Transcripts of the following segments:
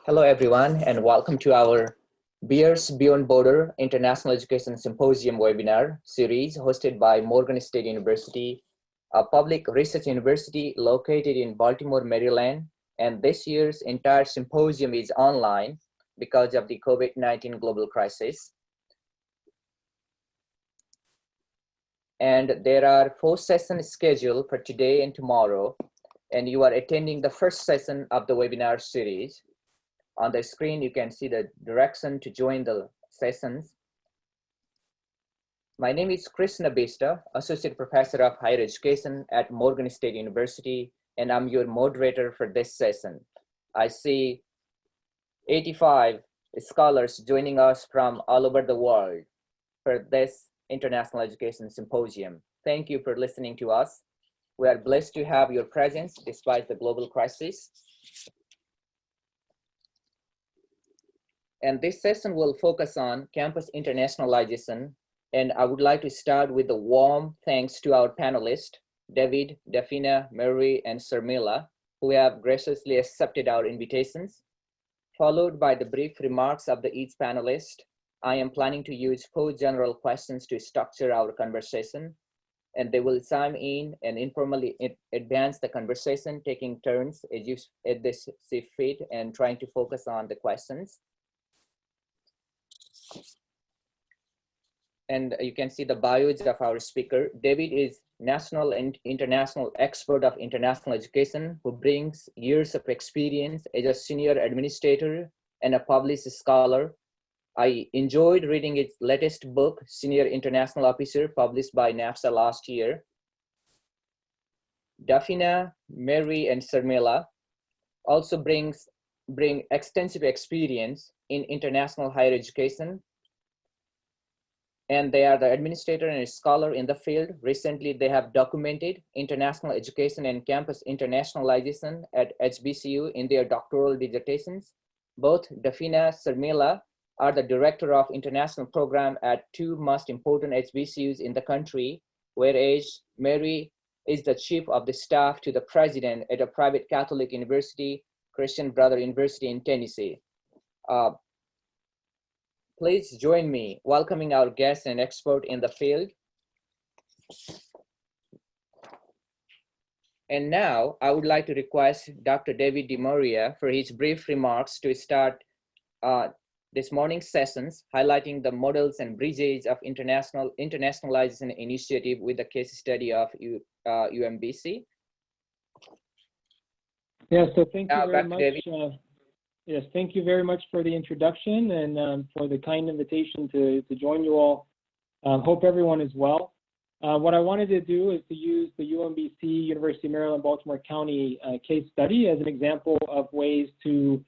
Hello, everyone, and welcome to our Beers Beyond Border International Education Symposium webinar series hosted by Morgan State University, a public research university located in Baltimore, Maryland. And this year's entire symposium is online because of the COVID-19 global crisis. And there are 4 sessions scheduled for today and tomorrow, and you are attending the first session of the webinar series. On the screen, you can see the direction to join the sessions. My name is Krishna Bista, Associate Professor of Higher Education at Morgan State University, and I'm your moderator for this session. I see 85 scholars joining us from all over the world for this International Education Symposium. Thank you for listening to us. We are blessed to have your presence despite the global crisis. And this session will focus on campus internationalization. And I would like to start with a warm thanks to our panelists, David, Dafina, Mary, and Sharmila, who have graciously accepted our invitations. Followed by the brief remarks of each panelist, I am planning to use 4 general questions to structure our conversation, and they will chime in and informally advance the conversation, taking turns as they see fit and trying to focus on the questions. And you can see the bios of our speaker. David is national and international expert of international education who brings years of experience as a senior administrator and a published scholar. I enjoyed reading his latest book, Senior International Officer, published by NAFSA last year. Dafina, Mary, and Sharmila also bring extensive experience in international higher education, and they are the administrator and a scholar in the field. Recently, they have documented international education and campus internationalization at HBCU in their doctoral dissertations. Both Dafina and Sharmila are the director of international program at 2 most important HBCUs in the country, whereas Mary is the chief of the staff to the president at a private Catholic university, Christian Brother University in Tennessee. Please join me welcoming our guest and expert in the field. And now I would like to request Dr. David DeMaria for his brief remarks to start this morning's sessions, highlighting the models and bridges of internationalization initiative with the case study of UMBC. Yeah, so thank you very much. Yes, thank you very much for the introduction and for the kind invitation to join you all. Hope everyone is well. What I wanted to do is to use the UMBC, University of Maryland, Baltimore County case study as an example of ways to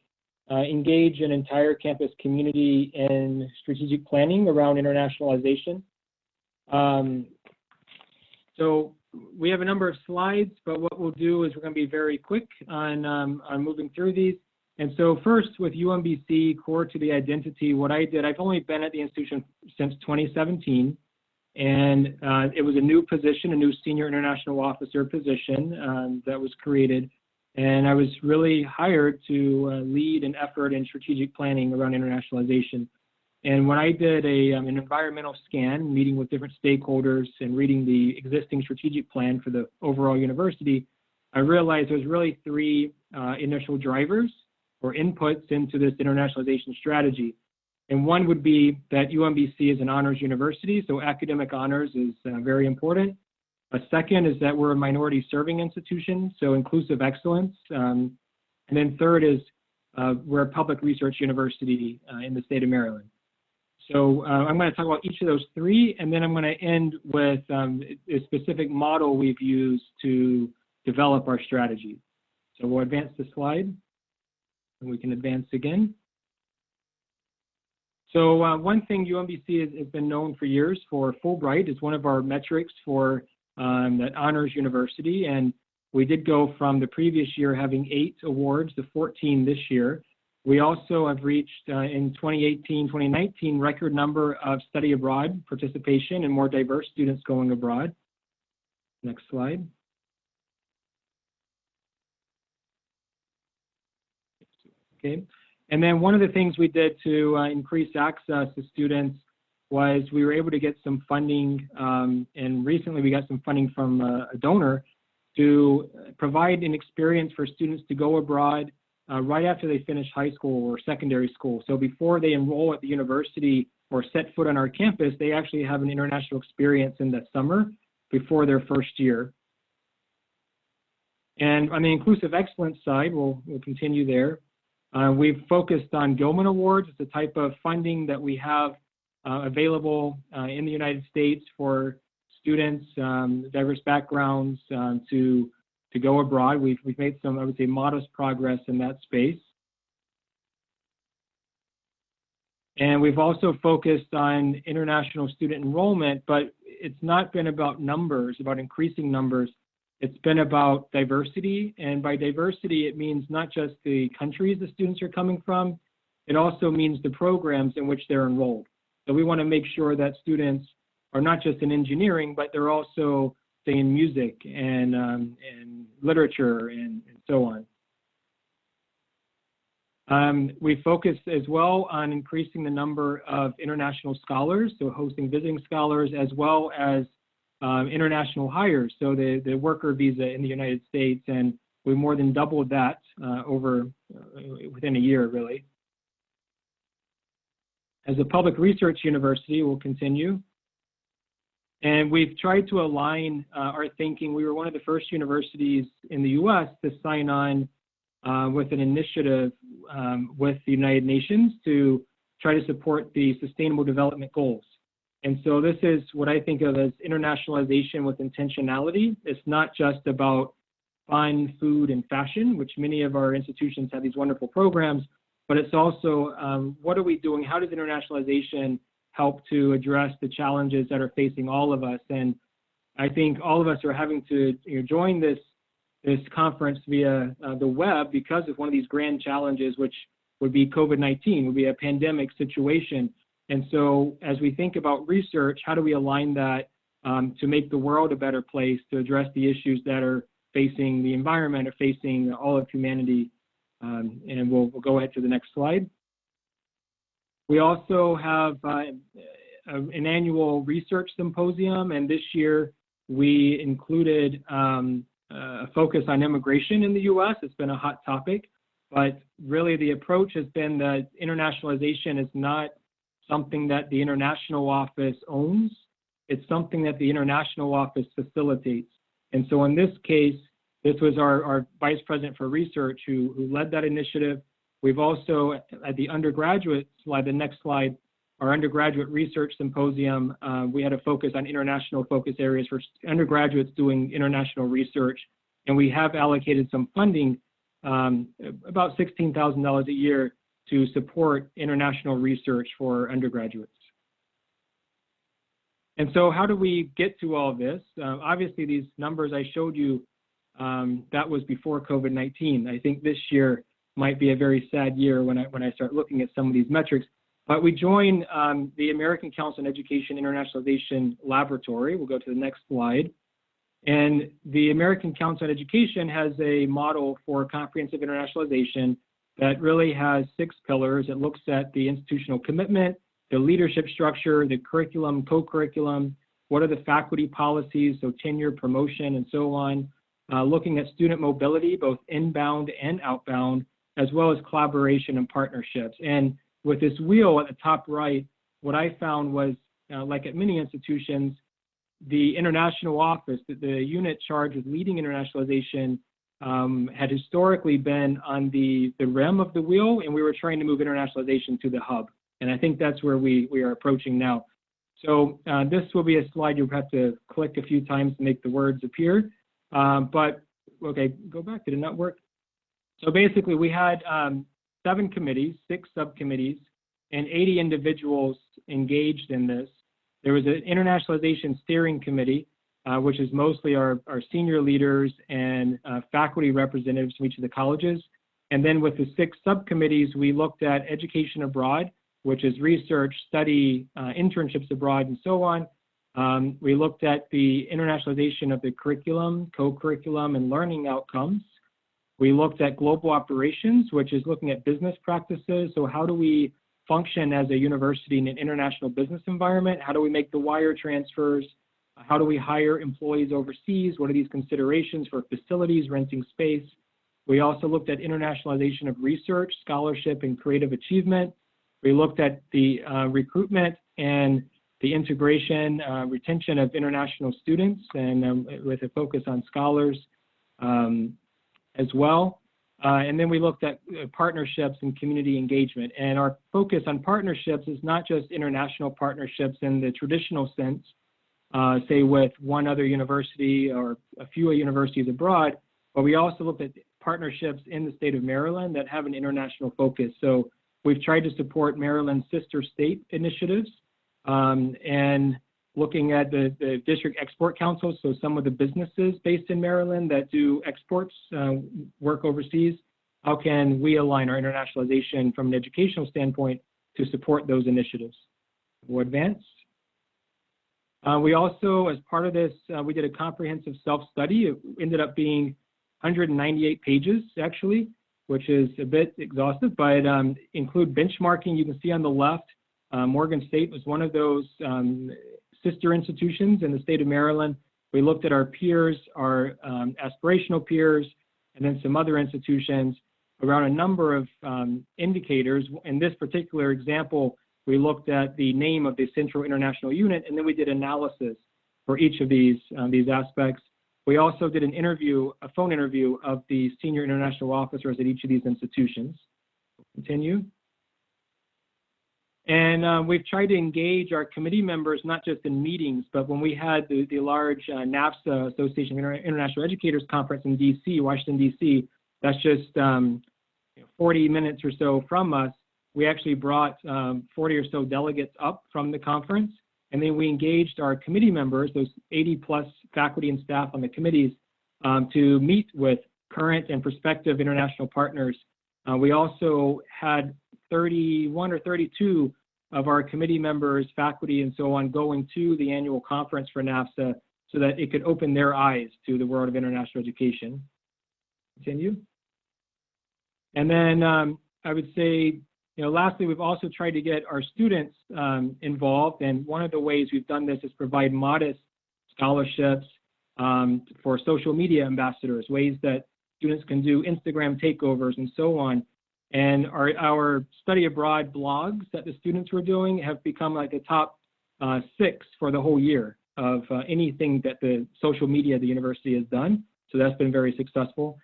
engage an entire campus community in strategic planning around internationalization. So we have a number of slides, but what we'll do is we're going to be very quick on moving through these. And so first, with UMBC, core to the identity, what I did, I've only been at the institution since 2017, and it was a new position, a new senior international officer position that was created. And I was really hired to lead an effort in strategic planning around internationalization. And when I did an environmental scan, meeting with different stakeholders and reading the existing strategic plan for the overall university, I realized there's really 3 initial drivers or inputs into this internationalization strategy. And one would be that UMBC is an honors university, so academic honors is very important. A second is that we're a minority serving institution, so inclusive excellence. And then third is we're a public research university in the state of Maryland. So I'm going to talk about each of those 3, and then I'm going to end with a specific model we've used to develop our strategy. So we'll advance the slide, and we can advance again. So one thing UMBC has been known for years for, Fulbright is one of our metrics for that honors university, and we did go from the previous year having 8 awards to 14 this year. We also have reached in 2018, 2019 record number of study abroad participation and more diverse students going abroad. Next slide. Okay, And then one of the things we did to increase access to students was we were able to get some funding, and recently we got some funding from a donor to provide an experience for students to go abroad right after they finish high school or secondary school. So before they enroll at the university or set foot on our campus, they actually have an international experience in the summer before their first year. And on the inclusive excellence side, we'll continue there. We've focused on Gilman Awards. It's a type of funding that we have available in the United States for students, diverse backgrounds to go abroad. We've made some, I would say, modest progress in that space. And we've also focused on international student enrollment, but it's not been about numbers, about increasing numbers. It's been about diversity, and by diversity, it means not just the countries the students are coming from, it also means the programs in which they're enrolled. So we want to make sure that students are not just in engineering, but they're also, say, in music and literature and so on. We focused as well on increasing the number of international scholars, so hosting visiting scholars, as well as international hires, so the worker visa in the United States, and we more than doubled that within a year, really. As a public research university, we'll continue. And we've tried to align our thinking. We were one of the first universities in the US to sign on with an initiative with the United Nations to try to support the Sustainable Development Goals. And so this is what I think of as internationalization with intentionality. It's not just about fun, food, and fashion, which many of our institutions have these wonderful programs, but it's also what are we doing? How does internationalization help to address the challenges that are facing all of us? And I think all of us are having to join this conference via the web because of one of these grand challenges, which would be COVID-19, would be a pandemic situation. And so as we think about research, how do we align that to make the world a better place, to address the issues that are facing the environment or facing all of humanity? And we'll go ahead to the next slide. We also have an annual research symposium, and this year we included a focus on immigration in the US. It's been a hot topic, but really the approach has been that internationalization is not something that the international office owns. It's something that the international office facilitates. And so in this case, this was our vice president for research who led that initiative. We've also, at the undergraduate slide, the next slide, our undergraduate research symposium, we had a focus on international focus areas for undergraduates doing international research. And we have allocated some funding, about $16,000 a year, to support international research for undergraduates. And so how do we get to all of this? Obviously, these numbers I showed you, that was before COVID-19. I think this year might be a very sad year when I start looking at some of these metrics. But we joined the American Council on Education Internationalization Laboratory. We'll go to the next slide. And the American Council on Education has a model for comprehensive internationalization that really has 6 pillars. It looks at the institutional commitment, the leadership structure, the curriculum, co-curriculum, what are the faculty policies, so tenure, promotion, and so on. Looking at student mobility, both inbound and outbound, as well as collaboration and partnerships. And with this wheel at the top right, what I found was, like at many institutions, the international office, the unit charged with leading internationalization, had historically been on the rim of the wheel, and we were trying to move internationalization to the hub. And I think that's where we are approaching now. So this will be a slide you'll have to click a few times to make the words appear. But, okay, go back, did it not work? So basically we had 7 committees, 6 subcommittees, and 80 individuals engaged in this. There was an internationalization steering committee, which is mostly our senior leaders and faculty representatives from each of the colleges. And then with the 6 subcommittees, we looked at education abroad, which is research, study, internships abroad, and so on. We looked at the internationalization of the curriculum, co-curriculum, and learning outcomes. We looked at global operations, which is looking at business practices. So how do we function as a university in an international business environment? How do we make the wire transfers? How do we hire employees overseas? What are these considerations for facilities, renting space? We also looked at internationalization of research, scholarship, and creative achievement. We looked at the recruitment and the integration, retention of international students, and with a focus on scholars as well. And then we looked at partnerships and community engagement. And our focus on partnerships is not just international partnerships in the traditional sense, say with one other university or a few universities abroad, but we also looked at partnerships in the state of Maryland that have an international focus. So we've tried to support Maryland's sister state initiatives and looking at the district export council. So some of the businesses based in Maryland that do exports work overseas, how can we align our internationalization from an educational standpoint to support those initiatives? We'll advance. We also, as part of this, we did a comprehensive self-study. It ended up being 198 pages, actually, which is a bit exhaustive, but include benchmarking. You can see on the left, Morgan State was one of those sister institutions in the state of Maryland. We looked at our peers, our aspirational peers, and then some other institutions around a number of indicators. In this particular example, we looked at the name of the Central International Unit, and then we did analysis for each of these aspects. We also did an interview, a phone interview of the senior international officers at each of these institutions. Continue. And we've tried to engage our committee members, not just in meetings, but when we had the large NAFSA, Association of International Educators Conference in DC, Washington, DC, that's just 40 minutes or so from us. We actually brought 40 or so delegates up from the conference, and then we engaged our committee members, those 80 plus faculty and staff on the committees, to meet with current and prospective international partners. We also had 31 or 32 of our committee members, faculty, and so on going to the annual conference for NAFSA so that it could open their eyes to the world of international education. Continue. And then I would say, lastly, we've also tried to get our students involved. And one of the ways we've done this is provide modest scholarships for social media ambassadors, ways that students can do Instagram takeovers and so on. And our study abroad blogs that the students were doing have become like the top 6 for the whole year of anything that the social media the university has done. So that's been very successful.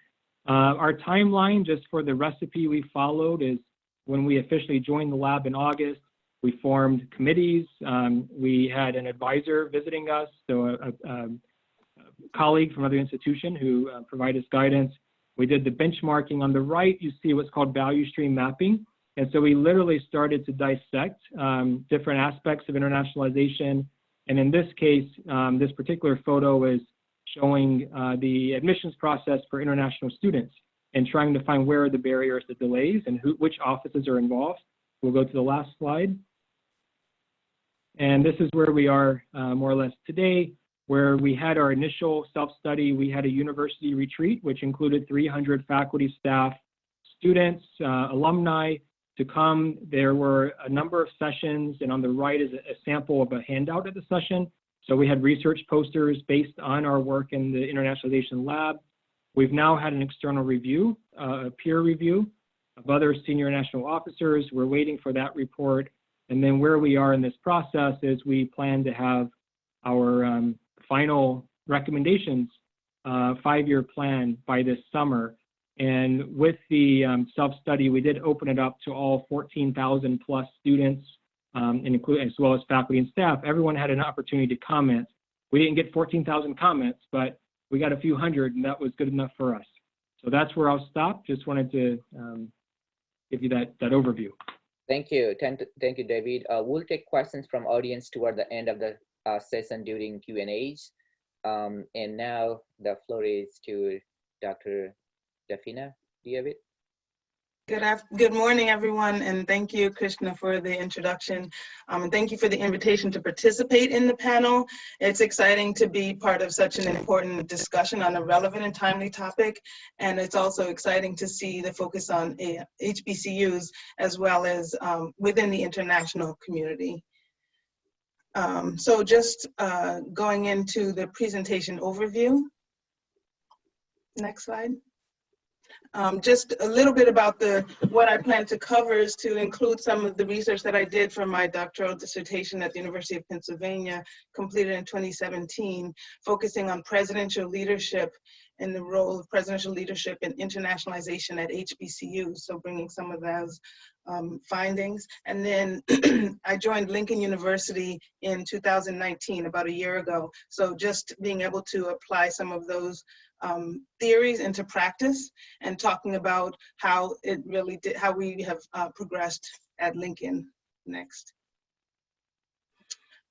Our timeline just for the recipe we followed is when we officially joined the lab in August, we formed committees. We had an advisor visiting us, so a colleague from another institution who provided us guidance. We did the benchmarking. On the right, you see what's called value stream mapping. And so we literally started to dissect different aspects of internationalization. And in this case, this particular photo is showing the admissions process for international students and trying to find where are the barriers, the delays, and which offices are involved. We'll go to the last slide. And this is where we are more or less today, where we had our initial self-study. We had a university retreat, which included 300 faculty, staff, students, alumni to come. There were a number of sessions, and on the right is a sample of a handout at the session. So we had research posters based on our work in the Internationalization Lab. We've now had an external review, a peer review of other senior national officers. We're waiting for that report. And then where we are in this process is we plan to have our final recommendations, 5-year plan by this summer. And with the self-study, we did open it up to all 14,000 plus students, as well as faculty and staff. Everyone had an opportunity to comment. We didn't get 14,000 comments, but we got a few hundred, and that was good enough for us. So that's where I'll stop. Just wanted to give you that overview. Thank you. Thank you, David. We'll take questions from audience toward the end of the session during Q&As. And now the floor is to Dr. Dafina Diabate. Good morning, everyone, and thank you, Krishna, for the introduction. And thank you for the invitation to participate in the panel. It's exciting to be part of such an important discussion on a relevant and timely topic. And it's also exciting to see the focus on HBCUs as well as within the international community. So just going into the presentation overview. Next slide. Just a little bit about what I plan to cover is to include some of the research that I did for my doctoral dissertation at the University of Pennsylvania, completed in 2017, focusing on presidential leadership and the role of presidential leadership in internationalization at HBCUs, so bringing some of those findings. And then I joined Lincoln University in 2019, about a year ago. So just being able to apply some of those theories into practice and talking about how it really did, how we have progressed at Lincoln. Next.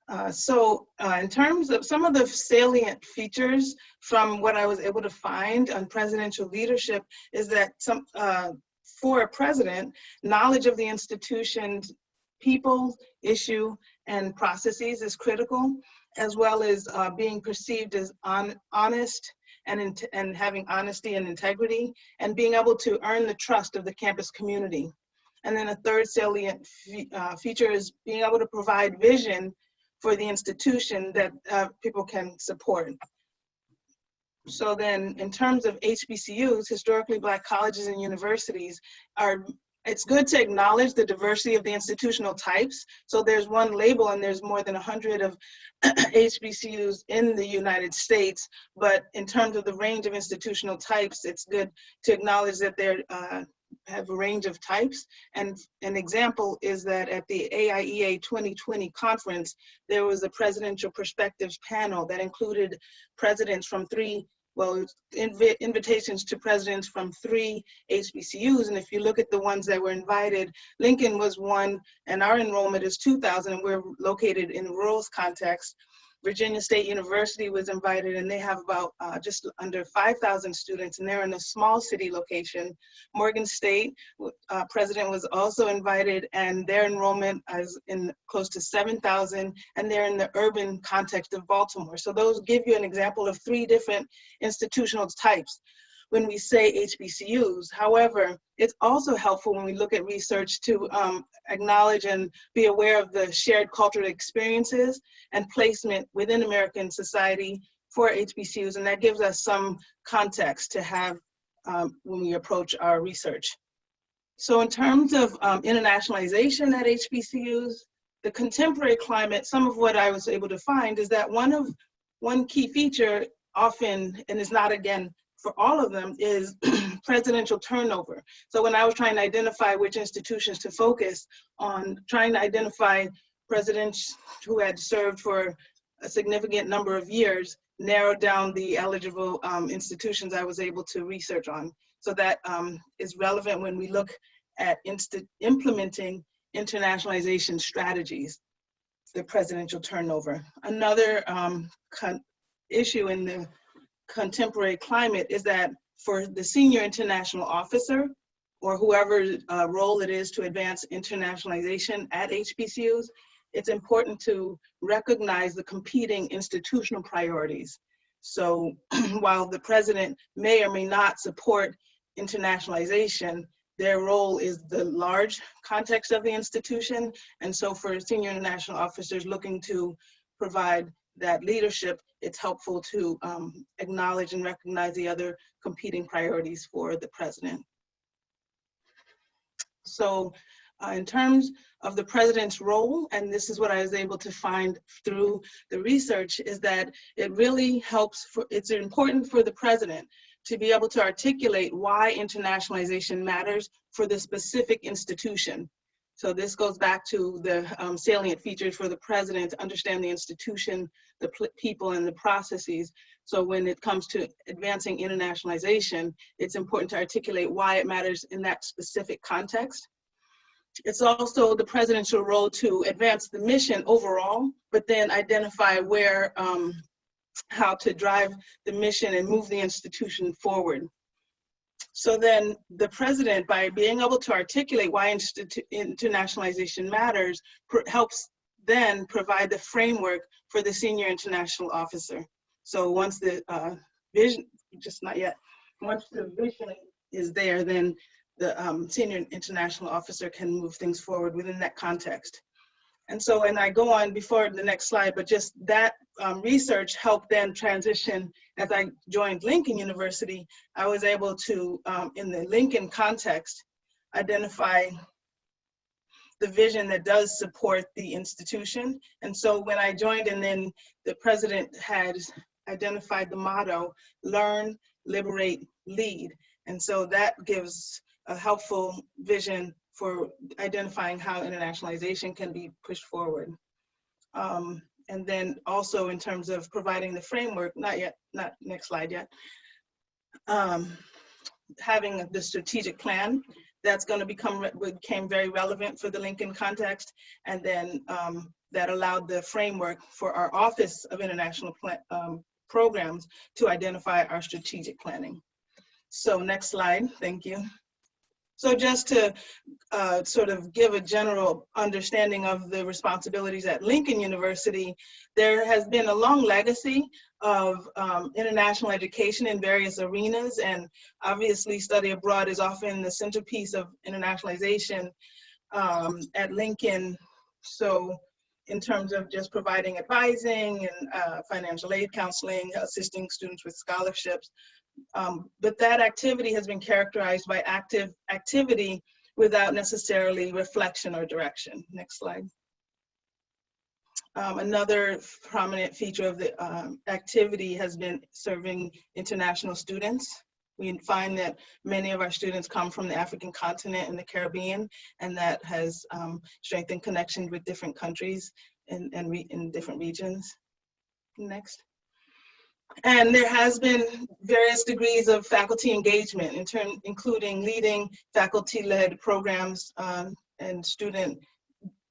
In terms of some of the salient features from what I was able to find on presidential leadership is that for a president, knowledge of the institution's people, issue, and processes is critical, as well as being perceived as honest and having honesty and integrity, and being able to earn the trust of the campus community. And then a third salient feature is being able to provide vision for the institution that people can support. So then in terms of HBCUs, historically Black colleges and universities, it's good to acknowledge the diversity of the institutional types. So there's one label and there's more than 100 of HBCUs in the United States, but in terms of the range of institutional types, it's good to acknowledge that they have a range of types. And an example is that at the AIEA 2020 conference, there was a presidential perspectives panel that included presidents from invitations to presidents from 3 HBCUs. And if you look at the ones that were invited, Lincoln was one, and our enrollment is 2,000, and we're located in rural context. Virginia State University was invited, and they have about just under 5,000 students, and they're in a small city location. Morgan State president was also invited, and their enrollment is in close to 7,000, and they're in the urban context of Baltimore. So those give you an example of 3 different institutional types when we say HBCUs. However, it's also helpful when we look at research to acknowledge and be aware of the shared cultural experiences and placement within American society for HBCUs, and that gives us some context to have when we approach our research. So in terms of internationalization at HBCUs, the contemporary climate, some of what I was able to find is that one key feature often, and is not again for all of them, is presidential turnover. So when I was trying to identify which institutions to focus on, trying to identify presidents who had served for a significant number of years, narrowed down the eligible institutions I was able to research on. So that is relevant when we look at implementing internationalization strategies, the presidential turnover. Another issue in the contemporary climate is that for the senior international officer, or whoever role it is to advance internationalization at HBCUs, it's important to recognize the competing institutional priorities. So while the president may or may not support internationalization, their role is the large context of the institution. And so for senior international officers looking to provide that leadership, it's helpful to acknowledge and recognize the other competing priorities for the president. So in terms of the president's role, and this is what I was able to find through the research, is that it really helps, it's important for the president to be able to articulate why internationalization matters for the specific institution. So this goes back to the salient features for the president to understand the institution, the people, and the processes. So when it comes to advancing internationalization, it's important to articulate why it matters in that specific context. It's also the presidential role to advance the mission overall, but then identify where, how to drive the mission and move the institution forward. So then the president, by being able to articulate why internationalization matters, helps then provide the framework for the senior international officer. So once the vision, just not yet, once the vision is there, then the senior international officer can move things forward within that context. And so, and I go on before the next slide, but just that research helped then transition. As I joined Lincoln University, I was able to, in the Lincoln context, identify the vision that does support the institution. And so when I joined, and then the president had identified the motto, learn, liberate, lead. And so that gives a helpful vision for identifying how internationalization can be pushed forward. And then also in terms of providing the framework, not yet, not next slide yet, having the strategic plan, that's going to became very relevant for the Lincoln context. And then that allowed the framework for our Office of International Programs to identify our strategic planning. So next slide, thank you. So just to sort of give a general understanding of the responsibilities at Lincoln University, there has been a long legacy of international education in various arenas, and obviously study abroad is often the centerpiece of internationalization at Lincoln. So in terms of just providing advising and financial aid counseling, assisting students with scholarships. But that activity has been characterized by active activity without necessarily reflection or direction. Next slide. Another prominent feature of the activity has been serving international students. We find that many of our students come from the African continent and the Caribbean, and that has strengthened connections with different countries and in different regions. Next. And there has been various degrees of faculty engagement, including leading faculty-led programs and student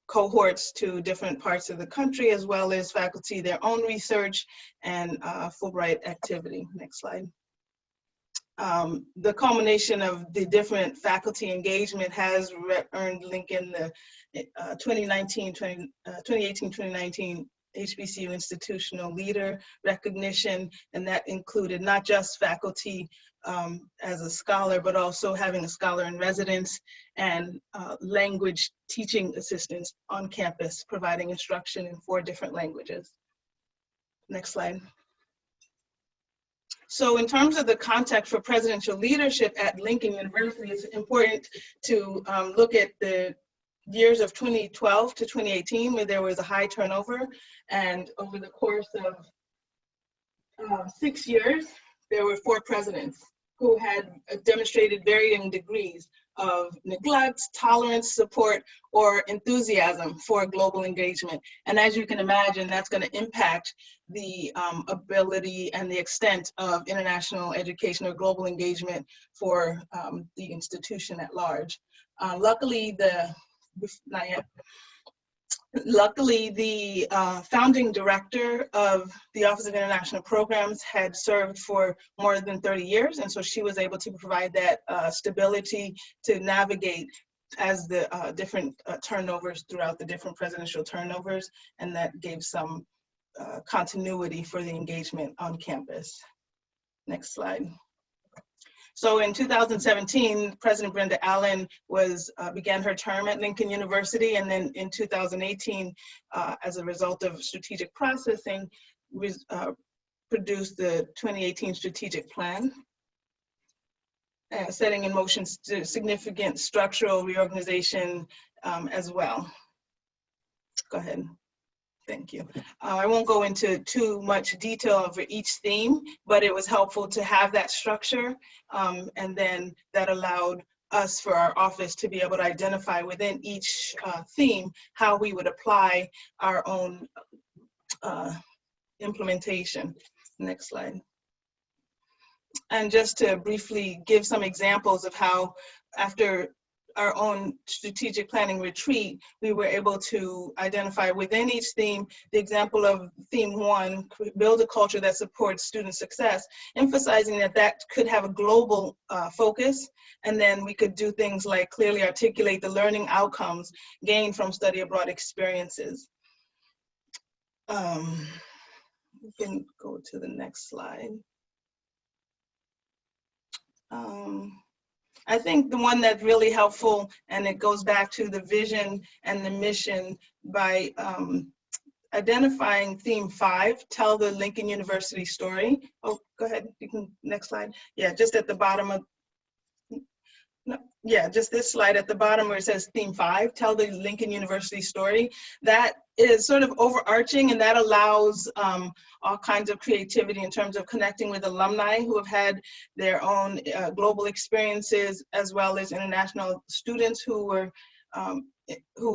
cohorts to different parts of the country, as well as faculty their own research and Fulbright activity. Next slide. The culmination of the different faculty engagement has earned Lincoln the 2018-2019 HBCU Institutional Leader recognition, and that included not just faculty as a scholar, but also having a scholar in residence and language teaching assistants on campus, providing instruction in 4 different languages. Next slide. So in terms of the context for presidential leadership at Lincoln University, it's important to look at the years of 2012 to 2018, where there was a high turnover, and over the course of 6 years, there were 4 presidents who had demonstrated varying degrees of neglect, tolerance, support, or enthusiasm for global engagement. And as you can imagine, that's going to impact the ability and the extent of international education or global engagement for the institution at large. Luckily, the founding director of the Office of International Programs had served for more than 30 years, and so she was able to provide that stability to navigate as the different turnovers throughout the different presidential turnovers, and that gave some continuity for the engagement on campus. Next slide. So in 2017, President Brenda Allen began her term at Lincoln University, and then in 2018, as a result of strategic processing, produced the 2018 strategic plan, setting in motion significant structural reorganization as well. Go ahead. Thank you. I won't go into too much detail over each theme, but it was helpful to have that structure, and then that allowed us, for our office, to be able to identify within each theme how we would apply our own implementation. Next slide. And just to briefly give some examples of how, after our own strategic planning retreat, we were able to identify within each theme the example of theme 1, build a culture that supports student success, emphasizing that that could have a global focus, and then we could do things like clearly articulate the learning outcomes gained from study abroad experiences. We can go to the next slide. I think the one that's really helpful, and it goes back to the vision and the mission by identifying theme 5, tell the Lincoln University story. Oh, go ahead, you can, next slide. Yeah, just at the bottom of, no, yeah, just this slide at the bottom where it says theme 5, tell the Lincoln University story. That is sort of overarching, and that allows all kinds of creativity in terms of connecting with alumni who have had their own global experiences, as well as international students who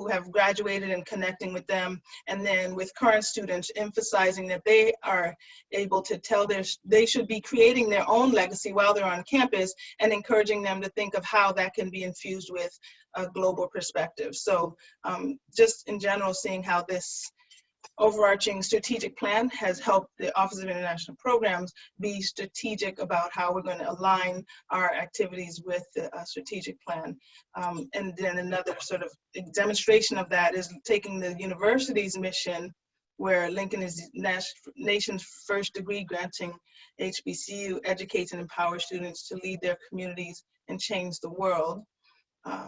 have graduated and connecting with them, and then with current students emphasizing that they are able to tell they should be creating their own legacy while they're on campus, and encouraging them to think of how that can be infused with a global perspective. So just in general, seeing how this overarching strategic plan has helped the Office of International Programs be strategic about how we're going to align our activities with the strategic plan. And then another sort of demonstration of that is taking the university's mission, where Lincoln is the nation's first degree granting HBCU, educates and empowers students to lead their communities and change the world.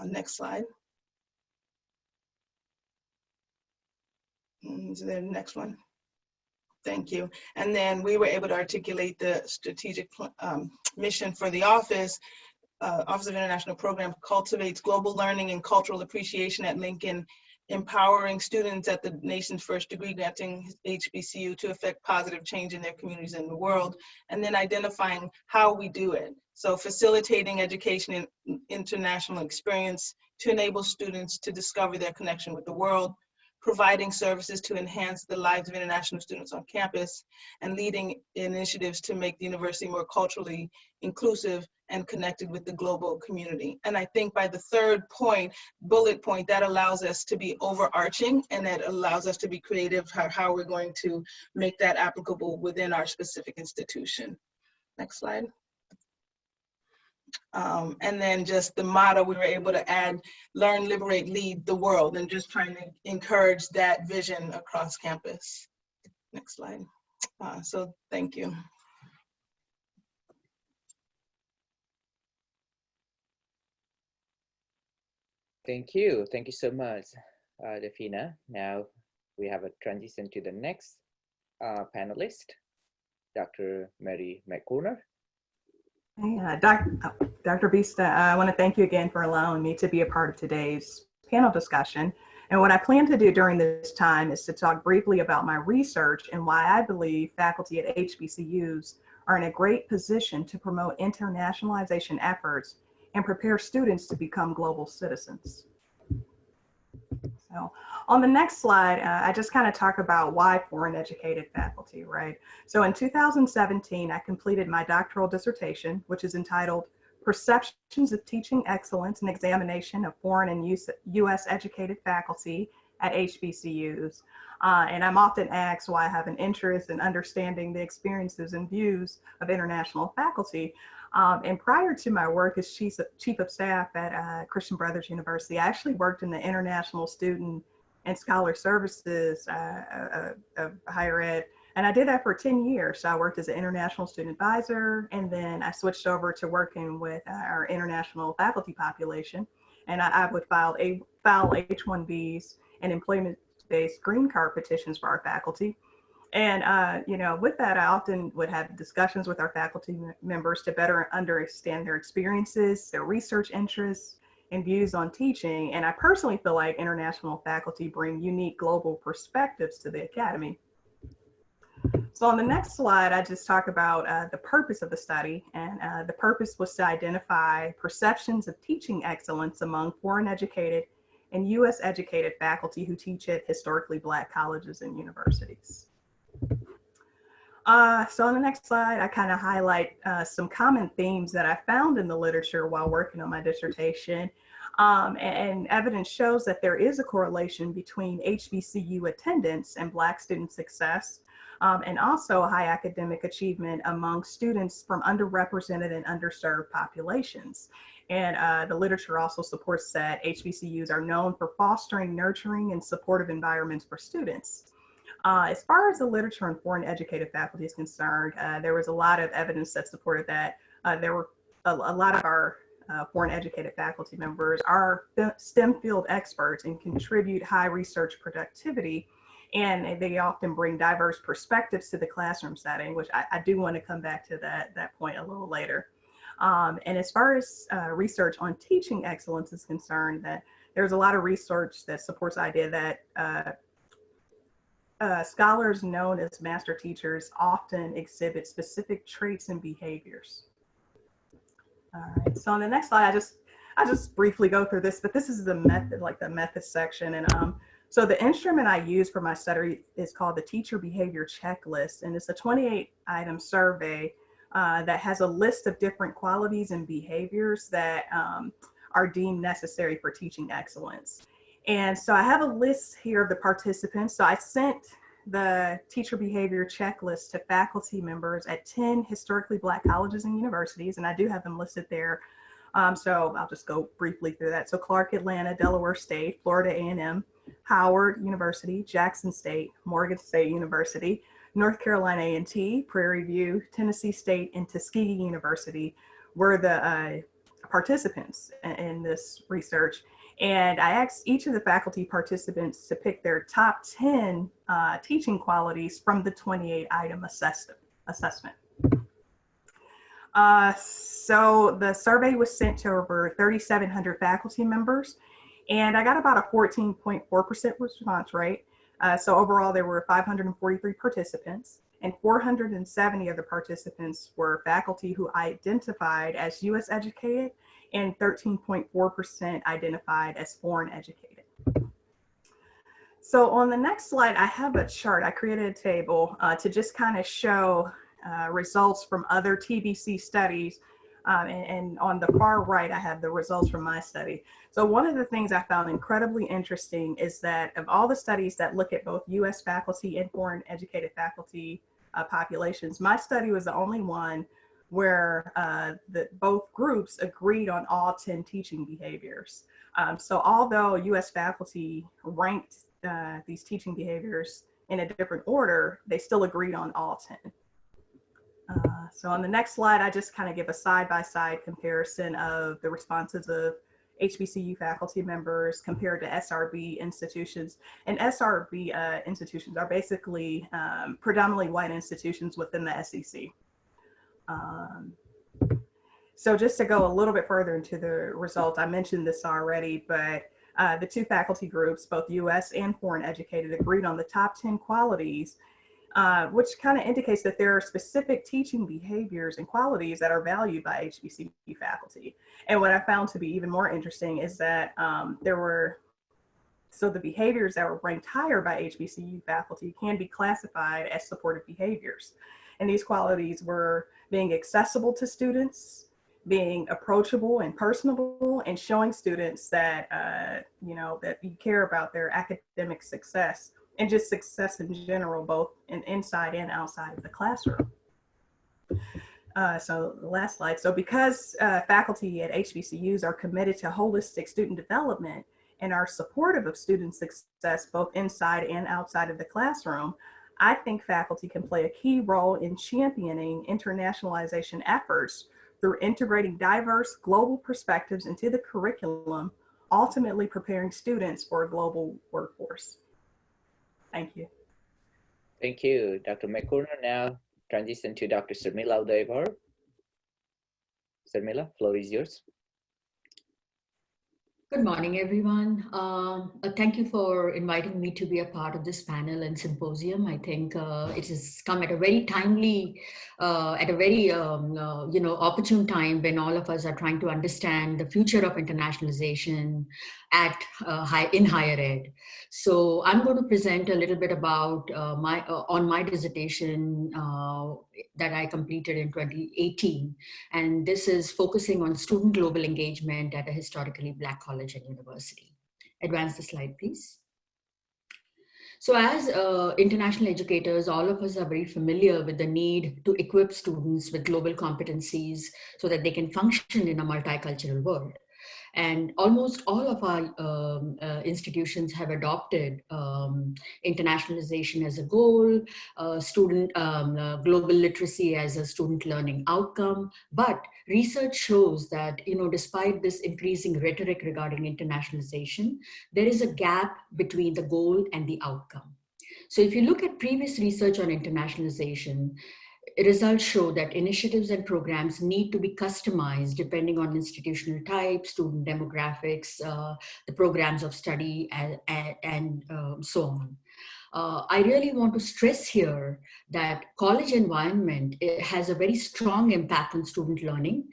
Next slide. Is there the next one? Thank you. And then we were able to articulate the strategic mission for the office. Office of International Programs cultivates global learning and cultural appreciation at Lincoln, empowering students at the nation's first degree granting HBCU to affect positive change in their communities and the world, and then identifying how we do it. So facilitating education and international experience to enable students to discover their connection with the world, providing services to enhance the lives of international students on campus, and leading initiatives to make the university more culturally inclusive and connected with the global community. And I think by the third point, bullet point, that allows us to be overarching, and that allows us to be creative how we're going to make that applicable within our specific institution. Next slide. And then just the motto, we were able to add, learn, liberate, lead the world, and just trying to encourage that vision across campus. Next slide. So thank you. Thank you. Thank you so much, Dafina. Now we have a transition to the next panelist, Dr. Mary McConner. Dr. Vista, I want to thank you again for allowing me to be a part of today's panel discussion. And what I plan to do during this time is to talk briefly about my research and why I believe faculty at HBCUs are in a great position to promote internationalization efforts and prepare students to become global citizens. So on the next slide, I just kind of talk about why foreign educated faculty, right? So in 2017, I completed my doctoral dissertation, which is entitled Perceptions of Teaching Excellence and Examination of Foreign and US Educated Faculty at HBCUs. And I'm often asked why I have an interest in understanding the experiences and views of international faculty. And prior to my work as chief of staff at Christian Brothers University, I actually worked in the International Student and Scholar Services of higher ed. And I did that for 10 years. So I worked as an international student advisor, and then I switched over to working with our international faculty population. And I would file H-1Bs and employment-based green card petitions for our faculty. And, you know, with that, I often would have discussions with our faculty members to better understand their experiences, their research interests, and views on teaching. And I personally feel like international faculty bring unique global perspectives to the academy. So on the next slide, I just talk about the purpose of the study. And the purpose was to identify perceptions of teaching excellence among foreign educated and US educated faculty who teach at historically Black colleges and universities. So on the next slide, I kind of highlight some common themes that I found in the literature while working on my dissertation. And evidence shows that there is a correlation between HBCU attendance and Black student success, and also high academic achievement among students from underrepresented and underserved populations. And the literature also supports that HBCUs are known for fostering, nurturing, and supportive environments for students. As far as the literature on foreign educated faculty is concerned, there was a lot of evidence that supported that. There were a lot of our foreign educated faculty members are STEM field experts and contribute high research productivity. And they often bring diverse perspectives to the classroom setting, which I do want to come back to that point a little later. And as far as research on teaching excellence is concerned, that there's a lot of research that supports the idea that scholars known as master teachers often exhibit specific traits and behaviors. All right, so on the next slide, I just briefly go through this, but this is the method, like the method section. And so the instrument I use for my study is called the Teacher Behavior Checklist, and it's a 28-item survey that has a list of different qualities and behaviors that are deemed necessary for teaching excellence. And so I have a list here of the participants. So I sent the teacher behavior checklist to faculty members at 10 historically Black colleges and universities, and I do have them listed there. So I'll just go briefly through that. So Clark Atlanta, Delaware State, Florida A&M, Howard University, Jackson State, Morgan State University, North Carolina A&T, Prairie View, Tennessee State, and Tuskegee University were the participants in this research. And I asked each of the faculty participants to pick their top 10 teaching qualities from the 28-item assessment. So the survey was sent to over 3,700 faculty members, and I got about a 14.4% response rate. So overall, there were 543 participants, and 470 of the participants were faculty who identified as U.S. educated, and 13.4% identified as foreign educated. So on the next slide, I have a chart. I created a table to just kind of show results from other TBC studies. And on the far right, I have the results from my study. So one of the things I found incredibly interesting is that of all the studies that look at both US faculty and foreign educated faculty populations, my study was the only one where both groups agreed on all 10 teaching behaviors. So although US faculty ranked these teaching behaviors in a different order, they still agreed on all 10. So on the next slide, I just kind of give a side-by-side comparison of the responses of HBCU faculty members compared to SRB institutions. And SRB institutions are basically predominantly white institutions within the SEC. So just to go a little bit further into the results, I mentioned this already, but the two faculty groups, both US and foreign educated, agreed on the top 10 qualities, which kind of indicates that there are specific teaching behaviors and qualities that are valued by HBCU faculty. And what I found to be even more interesting is that so the behaviors that were ranked higher by HBCU faculty can be classified as supportive behaviors. And these qualities were being accessible to students, being approachable and personable, and showing students that, that you care about their academic success and just success in general, both inside and outside of the classroom. So the last slide. So because faculty at HBCUs are committed to holistic student development and are supportive of student success both inside and outside of the classroom, I think faculty can play a key role in championing internationalization efforts through integrating diverse global perspectives into the curriculum, ultimately preparing students for a global workforce. Thank you. Thank you, Dr. McConner. Now transition to Dr. Sharmila Udyavar. Sharmila, floor is yours. Good morning, everyone. Thank you for inviting me to be a part of this panel and symposium. I think it has come at a very timely, at a very opportune time when all of us are trying to understand the future of internationalization at in higher ed. So I'm going to present a little bit about on my dissertation that I completed in 2018. And this is focusing on student global engagement at a historically Black college and university. Advance the slide, please. So as international educators, all of us are very familiar with the need to equip students with global competencies so that they can function in a multicultural world. And almost all of our institutions have adopted internationalization as a goal, global literacy as a student learning outcome. But research shows that, despite this increasing rhetoric regarding internationalization, there is a gap between the goal and the outcome. So if you look at previous research on internationalization, results show that initiatives and programs need to be customized depending on institutional type, student demographics, the programs of study, and so on. I really want to stress here that college environment has a very strong impact on student learning,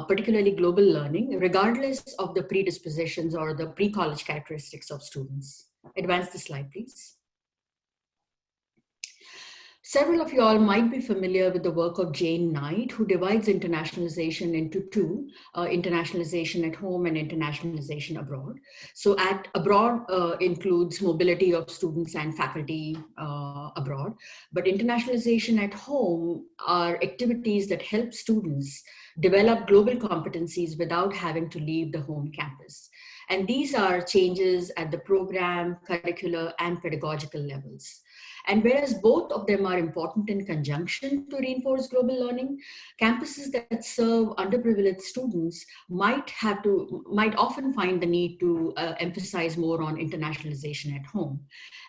particularly global learning, regardless of the predispositions or the pre-college characteristics of students. Advance the slide, please. Several of you all might be familiar with the work of Jane Knight, who divides internationalization into two, internationalization at home and internationalization abroad. So at abroad includes mobility of students and faculty abroad, but internationalization at home are activities that help students develop global competencies without having to leave the home campus. And these are changes at the program, curricular, and pedagogical levels. And whereas both of them are important in conjunction to reinforce global learning, campuses that serve underprivileged students might often find the need to emphasize more on internationalization at home.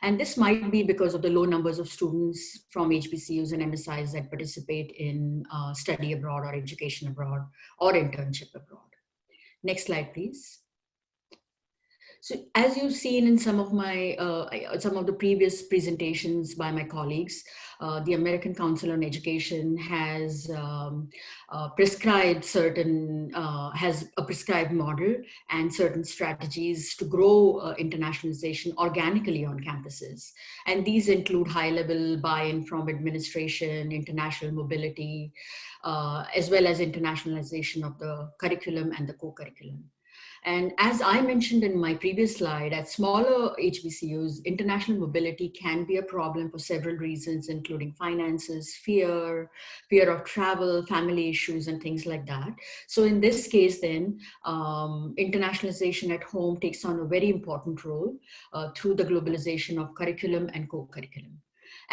And this might be because of the low numbers of students from HBCUs and MSIs that participate in study abroad or education abroad or internship abroad. Next slide, please. So as you've seen in some of the previous presentations by my colleagues, the American Council on Education has prescribed has a prescribed model and certain strategies to grow internationalization organically on campuses. And these include high-level buy-in from administration, international mobility, as well as internationalization of the curriculum and the co-curriculum. And as I mentioned in my previous slide, at smaller HBCUs, international mobility can be a problem for several reasons, including finances, fear of travel, family issues, and things like that. So in this case, then, internationalization at home takes on a very important role through the globalization of curriculum and co-curriculum.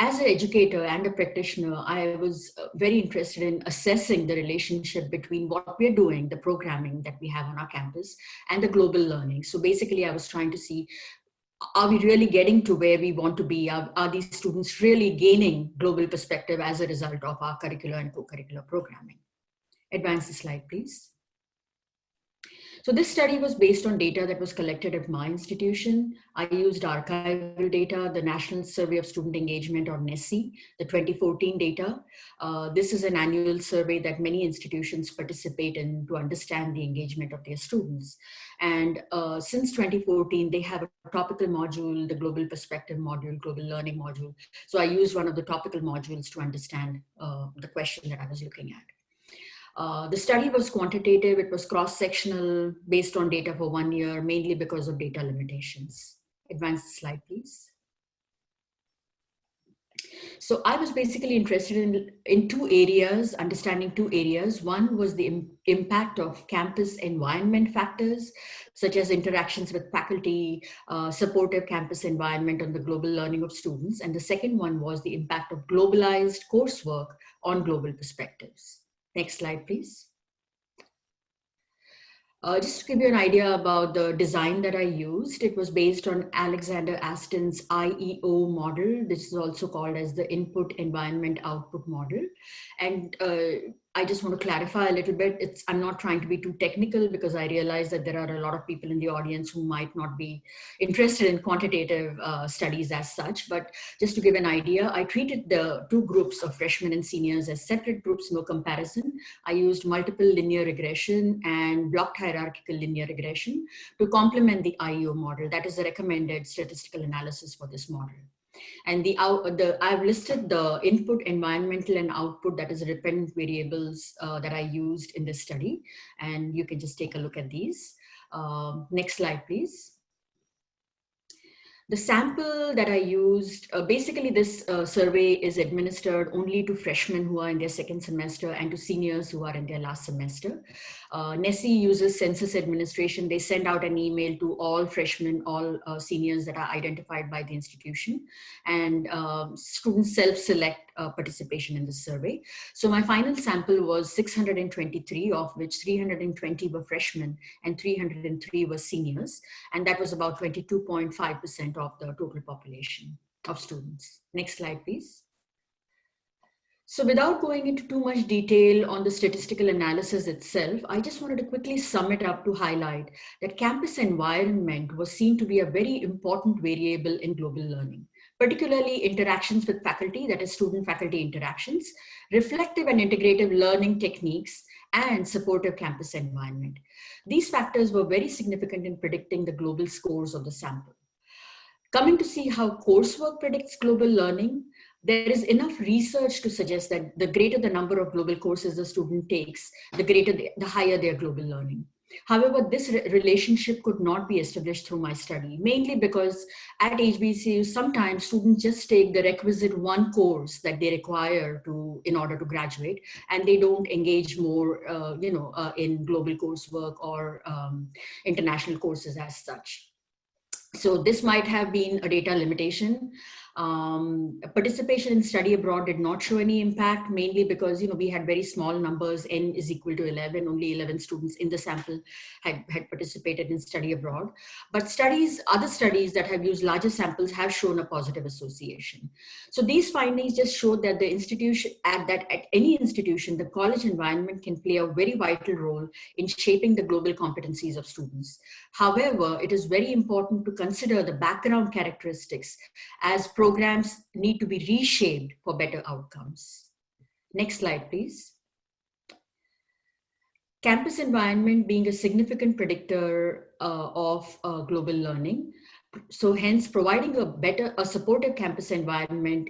As an educator and a practitioner, I was very interested in assessing the relationship between what we're doing, the programming that we have on our campus, and the global learning. So basically, I was trying to see, are we really getting to where we want to be? Are these students really gaining global perspective as a result of our curricular and co-curricular programming? Advance the slide, please. So this study was based on data that was collected at my institution. I used archival data, the National Survey of Student Engagement, or NSE, the 2014 data. This is an annual survey that many institutions participate in to understand the engagement of their students. And since 2014, they have a topical module, the Global Perspective module, Global Learning module. So I used one of the topical modules to understand the question that I was looking at. The study was quantitative, it was cross-sectional, based on data for 1 year, mainly because of data limitations. Advance the slide, please. So I was basically interested in two areas, understanding two areas. One was the impact of campus environment factors, such as interactions with faculty, supportive campus environment on the global learning of students. And the second one was the impact of globalized coursework on global perspectives. Next slide, please. Just to give you an idea about the design that I used, it was based on Alexander Aston's IEO model. This is also called as the Input Environment Output model. And I just want to clarify a little bit. I'm not trying to be too technical because I realize that there are a lot of people in the audience who might not be interested in quantitative studies as such. But just to give an idea, I treated the two groups of freshmen and seniors as separate groups, no comparison. I used multiple linear regression and blocked hierarchical linear regression to complement the IEO model. That is the recommended statistical analysis for this model. And I've listed the input, environmental, and output, that is dependent variables that I used in this study. And you can just take a look at these. Next slide, please. The sample that I used, basically this survey is administered only to freshmen who are in their second semester and to seniors who are in their last semester. NESI uses census administration. They send out an email to all freshmen, all seniors that are identified by the institution, and students self-select participation in the survey. So my final sample was 623, of which 320 were freshmen and 303 were seniors. And that was about 22.5% of the total population of students. Next slide, please. So without going into too much detail on the statistical analysis itself, I just wanted to quickly sum it up to highlight that campus environment was seen to be a very important variable in global learning, particularly interactions with faculty, that is student-faculty interactions, reflective and integrative learning techniques, and supportive campus environment. These factors were very significant in predicting the global scores of the sample. Coming to see how coursework predicts global learning, there is enough research to suggest that the greater the number of global courses the student takes, the higher their global learning. However, this relationship could not be established through my study, mainly because at HBCU, sometimes students just take the requisite one course that they require in order to graduate, and they don't engage more in global coursework or international courses as such. So this might have been a data limitation. Participation in study abroad did not show any impact, mainly because we had very small numbers. N is equal to 11. Only 11 students in the sample had participated in study abroad. But other studies that have used larger samples have shown a positive association. So these findings just show that the institution, at any institution, the college environment can play a very vital role in shaping the global competencies of students. However, it is very important to consider the background characteristics as programs need to be reshaped for better outcomes. Next slide, please. Campus environment being a significant predictor of global learning. So hence providing a supportive campus environment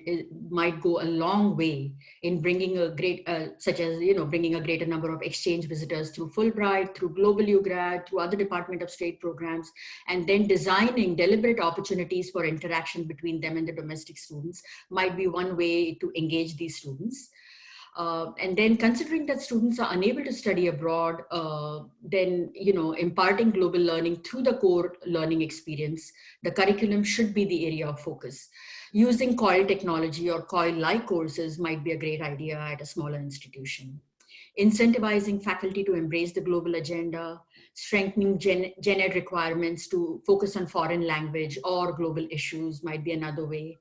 might go a long way in bringing bringing a greater number of exchange visitors through Fulbright, through Global UGrad, through other Department of State programs, and then designing deliberate opportunities for interaction between them and the domestic students might be one way to engage these students. And then considering that students are unable to study abroad, then, imparting global learning through the core learning experience, the curriculum should be the area of focus. Using COIL technology or COIL-like courses might be a great idea at a smaller institution. Incentivizing faculty to embrace the global agenda, strengthening gen ed requirements to focus on foreign language or global issues might be another way.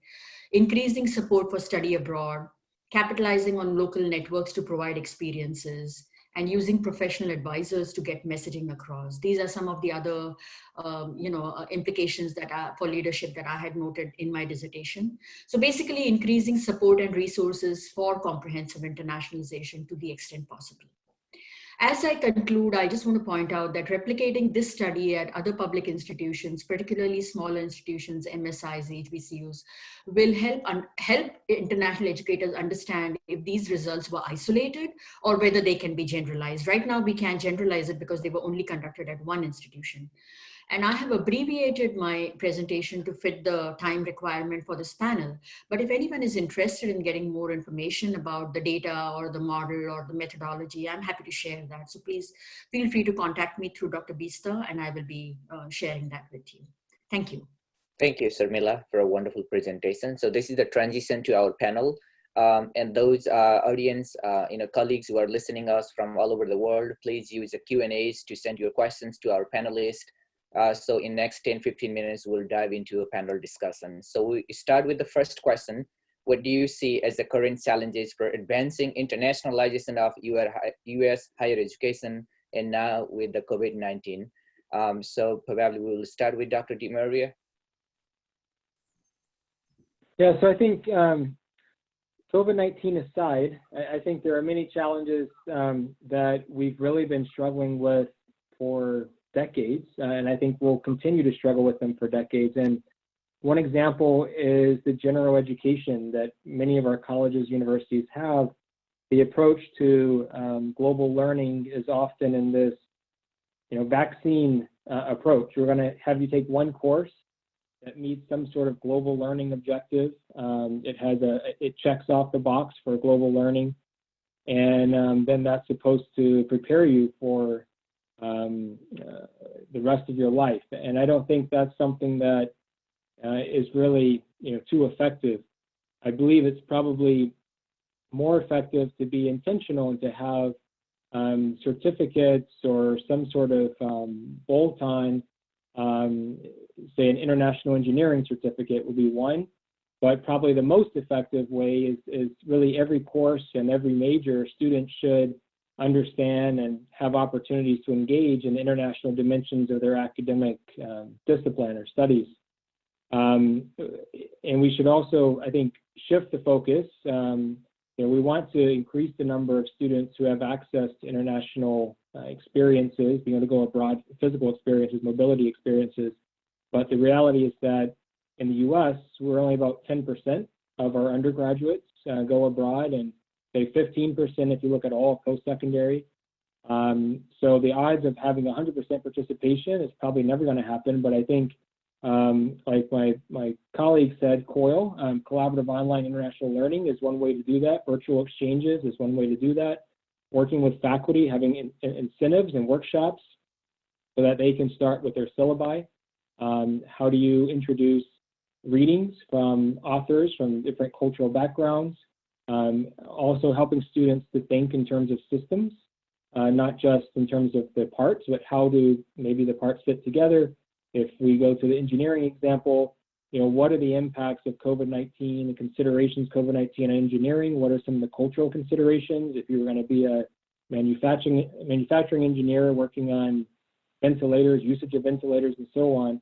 Increasing support for study abroad, capitalizing on local networks to provide experiences, and using professional advisors to get messaging across. These are some of the other implications that are for leadership that I had noted in my dissertation. So basically increasing support and resources for comprehensive internationalization to the extent possible. As I conclude, I just want to point out that replicating this study at other public institutions, particularly smaller institutions, MSIs, HBCUs, will help international educators understand if these results were isolated or whether they can be generalized. Right now, we can't generalize it because they were only conducted at one institution. And I have abbreviated my presentation to fit the time requirement for this panel. But if anyone is interested in getting more information about the data or the model or the methodology, I'm happy to share that. So please feel free to contact me through Dr. Bista, and I will be sharing that with you. Thank you. Thank you, Sharmila, for a wonderful presentation. So this is the transition to our panel. And those audience, colleagues who are listening us from all over the world, please use the Q&As to send your questions to our panelists. So in next 10-15 minutes, we'll dive into a panel discussion. So we start with the first question. what do you see as the current challenges for advancing internationalization of U.S. higher education, and now with the COVID-19? So probably we'll start with Dr. DiMaria. Yeah, so I think COVID-19 aside, I think there are many challenges that we've really been struggling with for decades, and I think we'll continue to struggle with them for decades. And one example is the general education that many of our colleges, universities have. The approach to global learning is often in this, vaccine approach. We're going to have you take one course that meets some sort of global learning objective. It checks off the box for global learning, and then that's supposed to prepare you for the rest of your life. And I don't think that's something that is really too effective. I believe it's probably more effective to be intentional and to have certificates or some sort of bolt-on, say an international engineering certificate would be one, but probably the most effective way is really every course and every major student should understand and have opportunities to engage in international dimensions of their academic discipline or studies. And we should also, I think, shift the focus. We want to increase the number of students who have access to international experiences, to go abroad, physical experiences, mobility experiences. But the reality is that in the US, we're only about 10% of our undergraduates go abroad, and say 15% if you look at all post-secondary. So the odds of having 100% participation is probably never going to happen, but I think like my colleague said, COIL, Collaborative Online International Learning, is one way to do that. Virtual exchanges is one way to do that. Working with faculty, having incentives and workshops so that they can start with their syllabi. How do you introduce readings from authors from different cultural backgrounds? Also helping students to think in terms of systems, not just in terms of the parts, but how do maybe the parts fit together. If we go to the engineering example, what are the impacts of COVID-19, the considerations COVID-19 on engineering? What are some of the cultural considerations? If you were going to be a manufacturing engineer working on ventilators, usage of ventilators, and so on,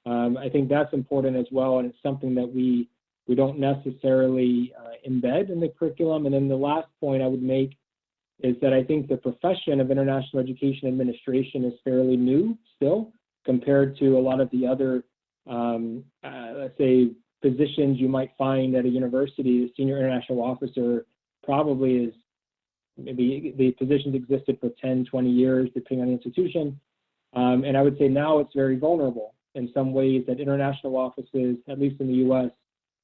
I think that's important as well, and it's something that we don't necessarily embed in the curriculum. And then the last point I would make is that I think the profession of international education administration is fairly new still, compared to a lot of the other, let's say, positions you might find at a university. The senior international officer probably is, maybe the positions existed for 10, 20 years, depending on the institution. And I would say now it's very vulnerable in some ways, that international offices, at least in the US,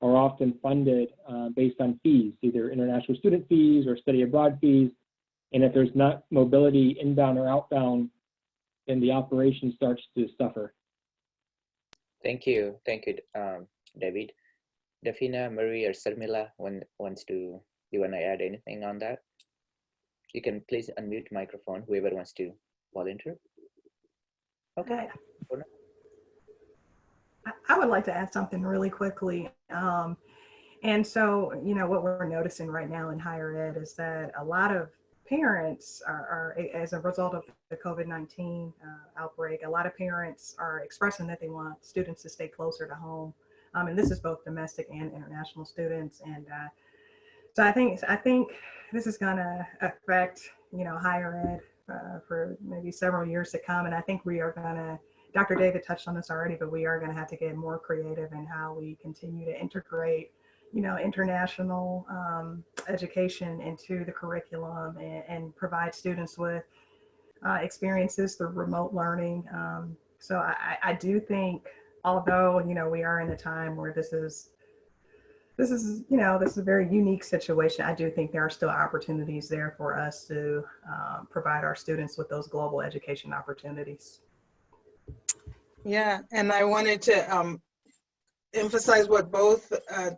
are often funded based on fees, either international student fees or study abroad fees. And if there's not mobility inbound or outbound, then the operation starts to suffer. Thank you, David. Dafina, Marie, or Sharmila, you want to add anything on that? You can please unmute microphone, whoever wants to volunteer. Okay. I would like to add something really quickly. And so, what we're noticing right now in higher ed is that a lot of parents are as a result of the COVID-19 outbreak, a lot of parents are expressing that they want students to stay closer to home. And this is both domestic and international students. And so I think this is going to affect, higher ed for maybe several years to come. And I think we are going to, Dr. David touched on this already, but we are going to have to get more creative in how we continue to integrate international education into the curriculum and provide students with experiences through remote learning. So I do think, although, we are in a time where this is a very unique situation, I do think there are still opportunities there for us to provide our students with those global education opportunities. Yeah, and I wanted to emphasize what both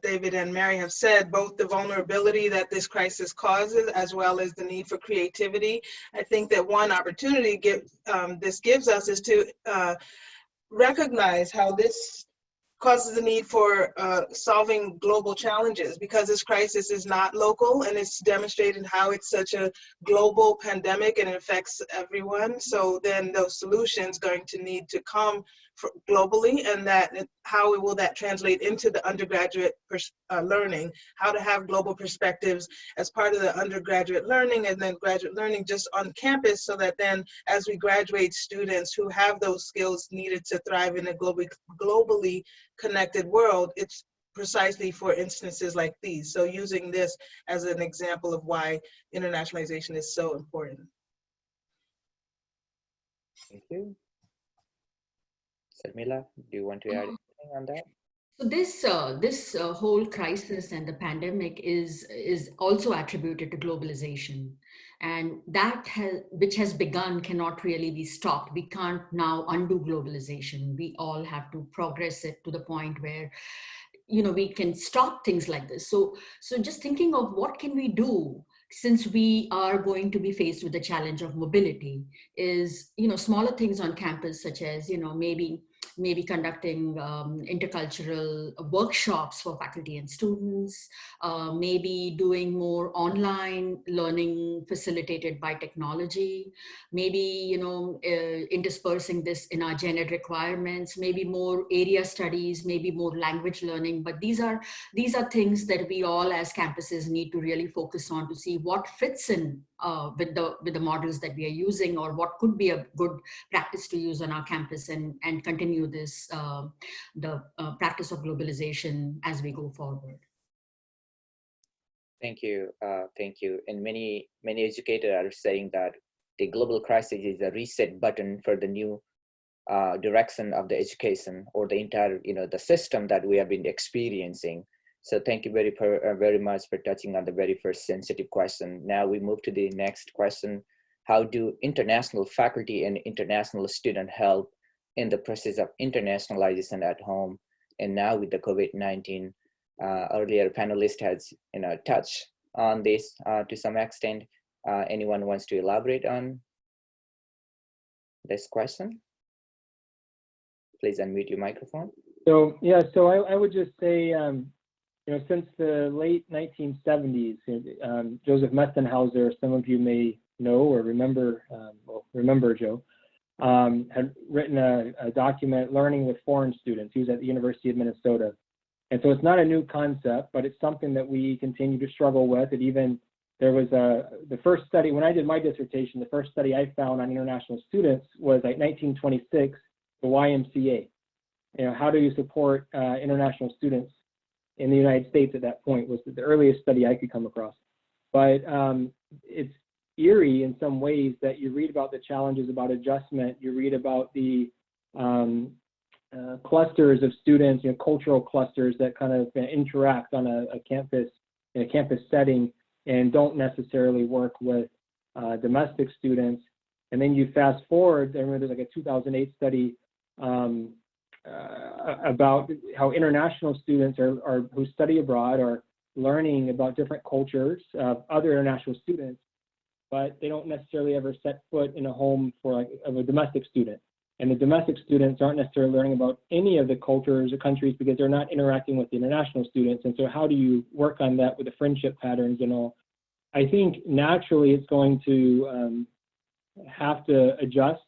David and Mary have said, both the vulnerability that this crisis causes, as well as the need for creativity. I think that one opportunity this gives us is to recognize how this causes the need for solving global challenges, because this crisis is not local, and it's demonstrated how it's such a global pandemic and it affects everyone. So then those solutions going to need to come globally, and how will that translate into the undergraduate learning, how to have global perspectives as part of the undergraduate learning, and then graduate learning just on campus, so that then as we graduate, students who have those skills needed to thrive in a globally connected world, it's precisely for instances like these. So using this as an example of why internationalization is so important. Thank you. Sharmila, do you want to add anything on that? So this whole crisis and the pandemic is also attributed to globalization, and which has begun cannot really be stopped. We can't now undo globalization. We all have to progress it to the point where, you know, we can stop things like this. So just thinking of what can we do, since we are going to be faced with the challenge of mobility, is, you know, smaller things on campus, such as, you know, maybe conducting intercultural workshops for faculty and students, maybe doing more online learning facilitated by technology, maybe, you know, interspersing this in our gen ed requirements, maybe more area studies, maybe more language learning. But these are things that we all as campuses need to really focus on to see what fits in with the models that we are using, or what could be a good practice to use on our campus, and continue this the practice of globalization as we go forward. Thank you. Thank you. And many educators are saying that the global crisis is a reset button for the new direction of the education, or the entire, you know, the system that we have been experiencing. So thank you very much for touching on the very first sensitive question. Now we move to the next question. How do international faculty and international students help in the process of internationalization at home? And now with the COVID-19, earlier panelist has, you know, touched on this to some extent. Anyone wants to elaborate on this question? Please unmute your microphone. So yeah, so I would just say, you know, since the late 1970s, Joseph Mestenhauser, some of you may know or remember, remember Joe, had written a document, Learning with Foreign Students. He was at the University of Minnesota. And so it's not a new concept, but it's something that we continue to struggle with. And even there was the first study, when I did my dissertation, the first study I found on international students was like 1926, the YMCA. You know, how do you support international students in the United States at that point was the earliest study I could come across. But it's eerie in some ways that you read about the challenges about adjustment, you read about the clusters of students, you know, cultural clusters that kind of interact on a campus, in a campus setting, and don't necessarily work with domestic students. And then you fast forward, I remember there's like a 2008 study about how international students who study abroad are learning about different cultures of other international students, but they don't necessarily ever set foot in a home of a domestic student. And the domestic students aren't necessarily learning about any of the cultures or countries because they're not interacting with the international students. And so how do you work on that with the friendship patterns and all? I think naturally it's going to have to adjust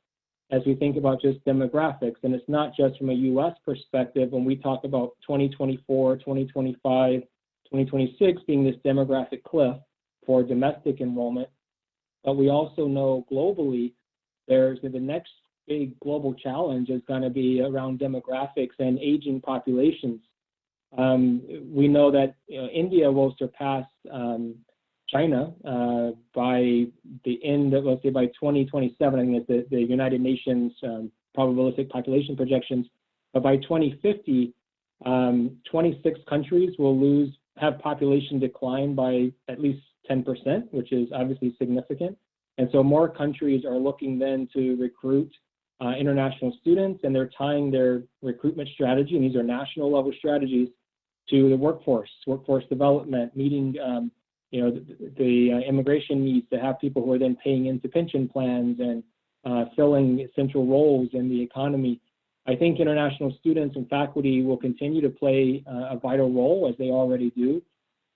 as we think about just demographics. And it's not just from a US perspective when we talk about 2024, 2025, 2026 being this demographic cliff for domestic enrollment. But we also know globally, there's the next big global challenge is going to be around demographics and aging populations. We know that India will surpass China by the end of, let's say, by 2027. I think it's the United Nations probabilistic population projections. But by 2050, 26 countries will have population decline by at least 10%, which is obviously significant. And so more countries are looking then to recruit international students, and they're tying their recruitment strategy, and these are national level strategies, to the workforce development, meeting the immigration needs to have people who are then paying into pension plans and filling essential roles in the economy. I think international students and faculty will continue to play a vital role, as they already do.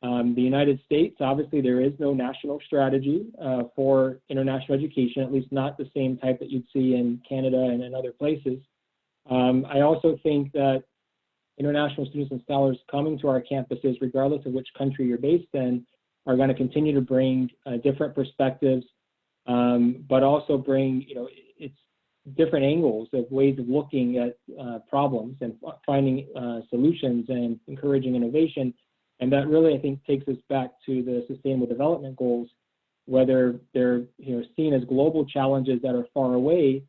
The United States, obviously, there is no national strategy for international education, at least not the same type that you'd see in Canada and in other places. I also think that international students and scholars coming to our campuses, regardless of which country you're based in, are going to continue to bring different perspectives, but also bring, it's different angles of ways of looking at problems and finding solutions and encouraging innovation. And that really, I think, takes us back to the Sustainable Development Goals, whether they're seen as global challenges that are far away.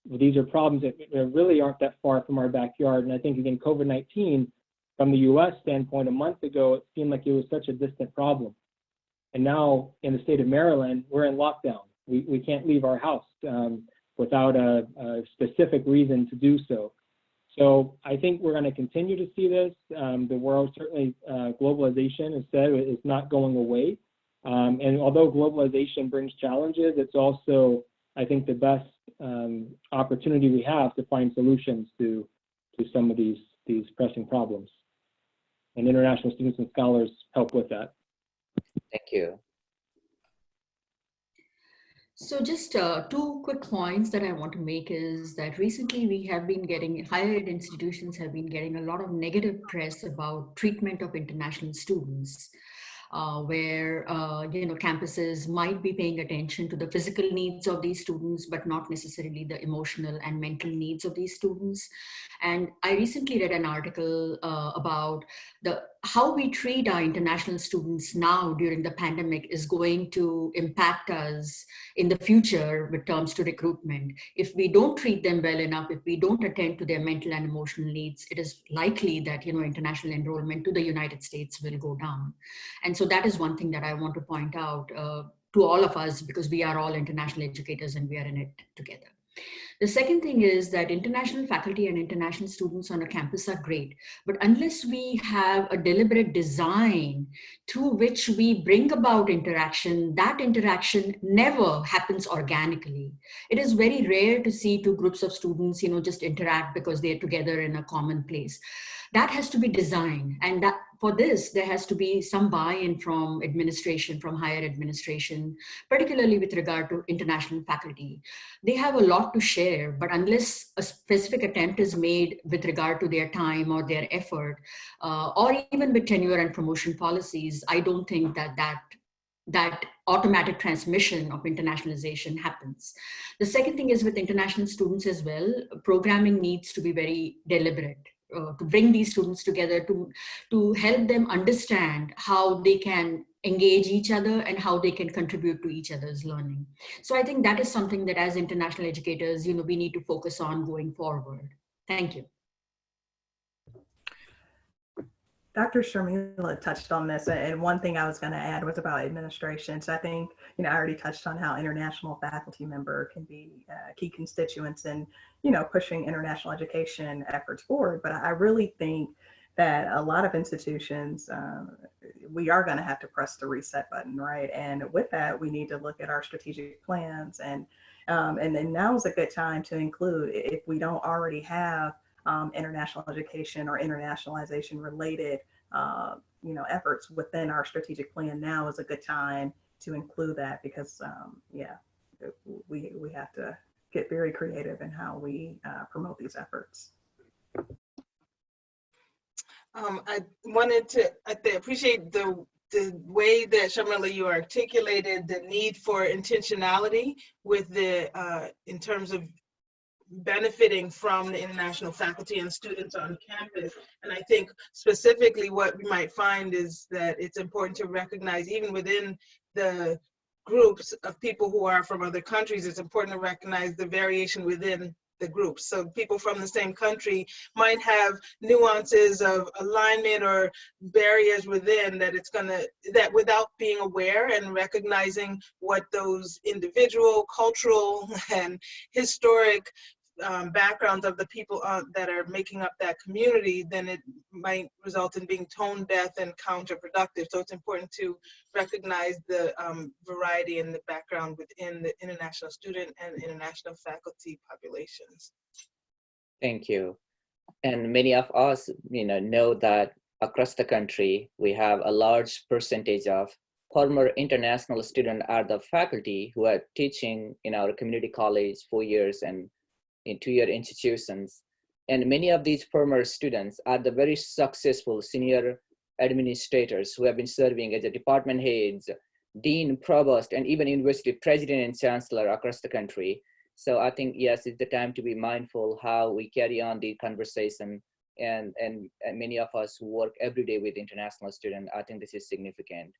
Well, these are problems that really aren't that far from our backyard. And I think, again, COVID-19, from the US standpoint, a month ago, it seemed like it was such a distant problem. And now in the state of Maryland, we're in lockdown. We can't leave our house without a specific reason to do so. So I think we're going to continue to see this. The world, certainly globalization, as said, is not going away. And although globalization brings challenges, it's also, I think, the best opportunity we have to find solutions to some of these pressing problems. And international students and scholars help with that. Thank you. So just two quick points that I want to make is that recently we have been getting, higher ed institutions have been getting a lot of negative press about treatment of international students. Where campuses might be paying attention to the physical needs of these students, but not necessarily the emotional and mental needs of these students. And I recently read an article about how we treat our international students now during the pandemic is going to impact us in the future with terms to recruitment. If we don't treat them well enough, if we don't attend to their mental and emotional needs, it is likely that international enrollment to the United States will go down. And so that is one thing that I want to point out to all of us, because we are all international educators and we are in it together. The second thing is that international faculty and international students on a campus are great, but unless we have a deliberate design through which we bring about interaction, that interaction never happens organically. It is very rare to see two groups of students, just interact because they're together in a common place. That has to be designed, and that for this, there has to be some buy-in from administration, from higher administration, particularly with regard to international faculty. They have a lot to share, but unless a specific attempt is made with regard to their time or their effort, or even with tenure and promotion policies, I don't think that automatic transmission of internationalization happens. The second thing is with international students as well, programming needs to be very deliberate. To bring these students together, to help them understand how they can engage each other and how they can contribute to each other's learning. So I think that is something that as international educators, we need to focus on going forward. Thank you. Dr. Sharmila touched on this, and one thing I was going to add was about administration. So I think, I already touched on how international faculty member can be key constituents in, pushing international education efforts forward. But I really think that a lot of institutions, we are going to have to press the reset button, right? And with that, we need to look at our strategic plans, and then now is a good time to include, if we don't already have international education or internationalization related efforts within our strategic plan, now is a good time to include that, because we have to get very creative in how we promote these efforts. I wanted to appreciate the way that, Sharmila, you articulated the need for intentionality with in terms of benefiting from the international faculty and students on campus. And I think specifically what we might find is that it's important to recognize, even within the groups of people who are from other countries, it's important to recognize the variation within the groups. So people from the same country might have nuances of alignment or barriers within that without being aware and recognizing what those individual, cultural, and historic backgrounds of the people that are making up that community, then it might result in being tone deaf and counterproductive. So it's important to recognize the variety and the background within the international student and international faculty populations. Thank you. And many of us, know that across the country, we have a large percentage of former international students are the faculty who are teaching in our community college 4 years and in 2-year institutions. And many of these former students are the very successful senior administrators who have been serving as a department heads, dean, provost, and even university president and chancellor across the country. So I think, yes, it's the time to be mindful how we carry on the conversation. And many of us who work every day with international students, I think this is significant.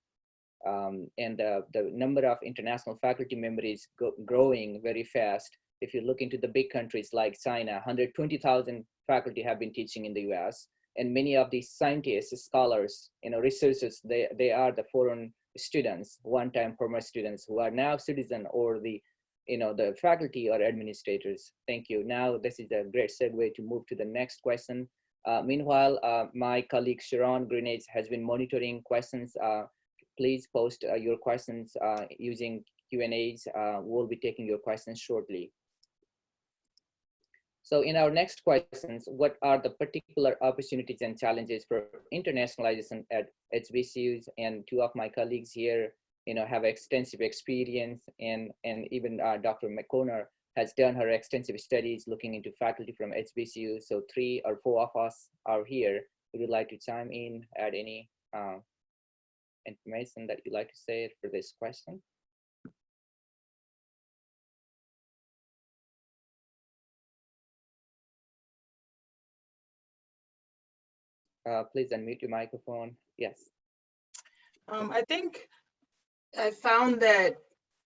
And the number of international faculty members is growing very fast. If you look into the big countries like China, 120,000 faculty have been teaching in the US. And many of these scientists, scholars, researchers, they are the foreign students, one-time former students who are now citizen or the faculty or administrators. Thank you. Now, this is a great segue to move to the next question. Meanwhile, my colleague Sharon Grenades has been monitoring questions. Please post your questions using Q&As. We'll be taking your questions shortly. So in our next questions, what are the particular opportunities and challenges for internationalization at HBCUs? And two of my colleagues here, have extensive experience, and even Dr. McConner has done her extensive studies looking into faculty from HBCUs. So 3 or 4 of us are here. Would you like to chime in, add any information that you'd like to say for this question? Please unmute your microphone. Yes. I think I found that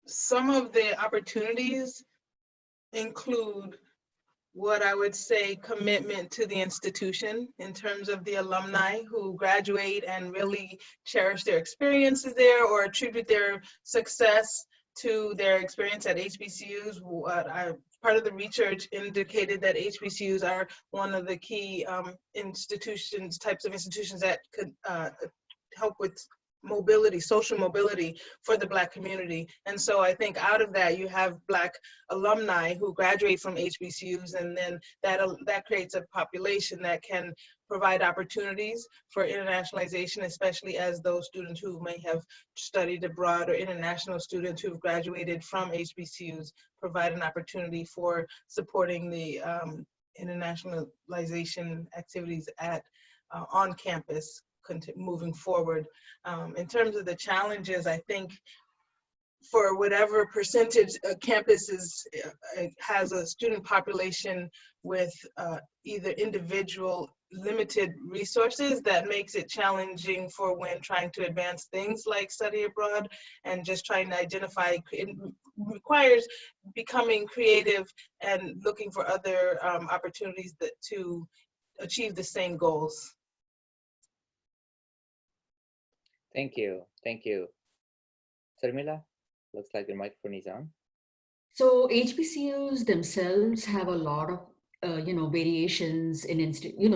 some of the opportunities include what I would say commitment to the institution in terms of the alumni who graduate and really cherish their experiences there or attribute their success to their experience at HBCUs. Part of the research indicated that HBCUs are one of the key types of institutions that could help with mobility, social mobility for the Black community. And so I think out of that, you have Black alumni who graduate from HBCUs, and then that creates a population that can provide opportunities for internationalization, especially as those students who may have studied abroad or international students who've graduated from HBCUs provide an opportunity for supporting the internationalization activities on campus moving forward. In terms of the challenges, I think for whatever percentage a campus has a student population with either individual limited resources, that makes it challenging for when trying to advance things like study abroad and just trying to identify. It requires becoming creative and looking for other opportunities to achieve the same goals. Thank you. Thank you. Sharmila, looks like your microphone is on. So HBCUs themselves have a lot of variations in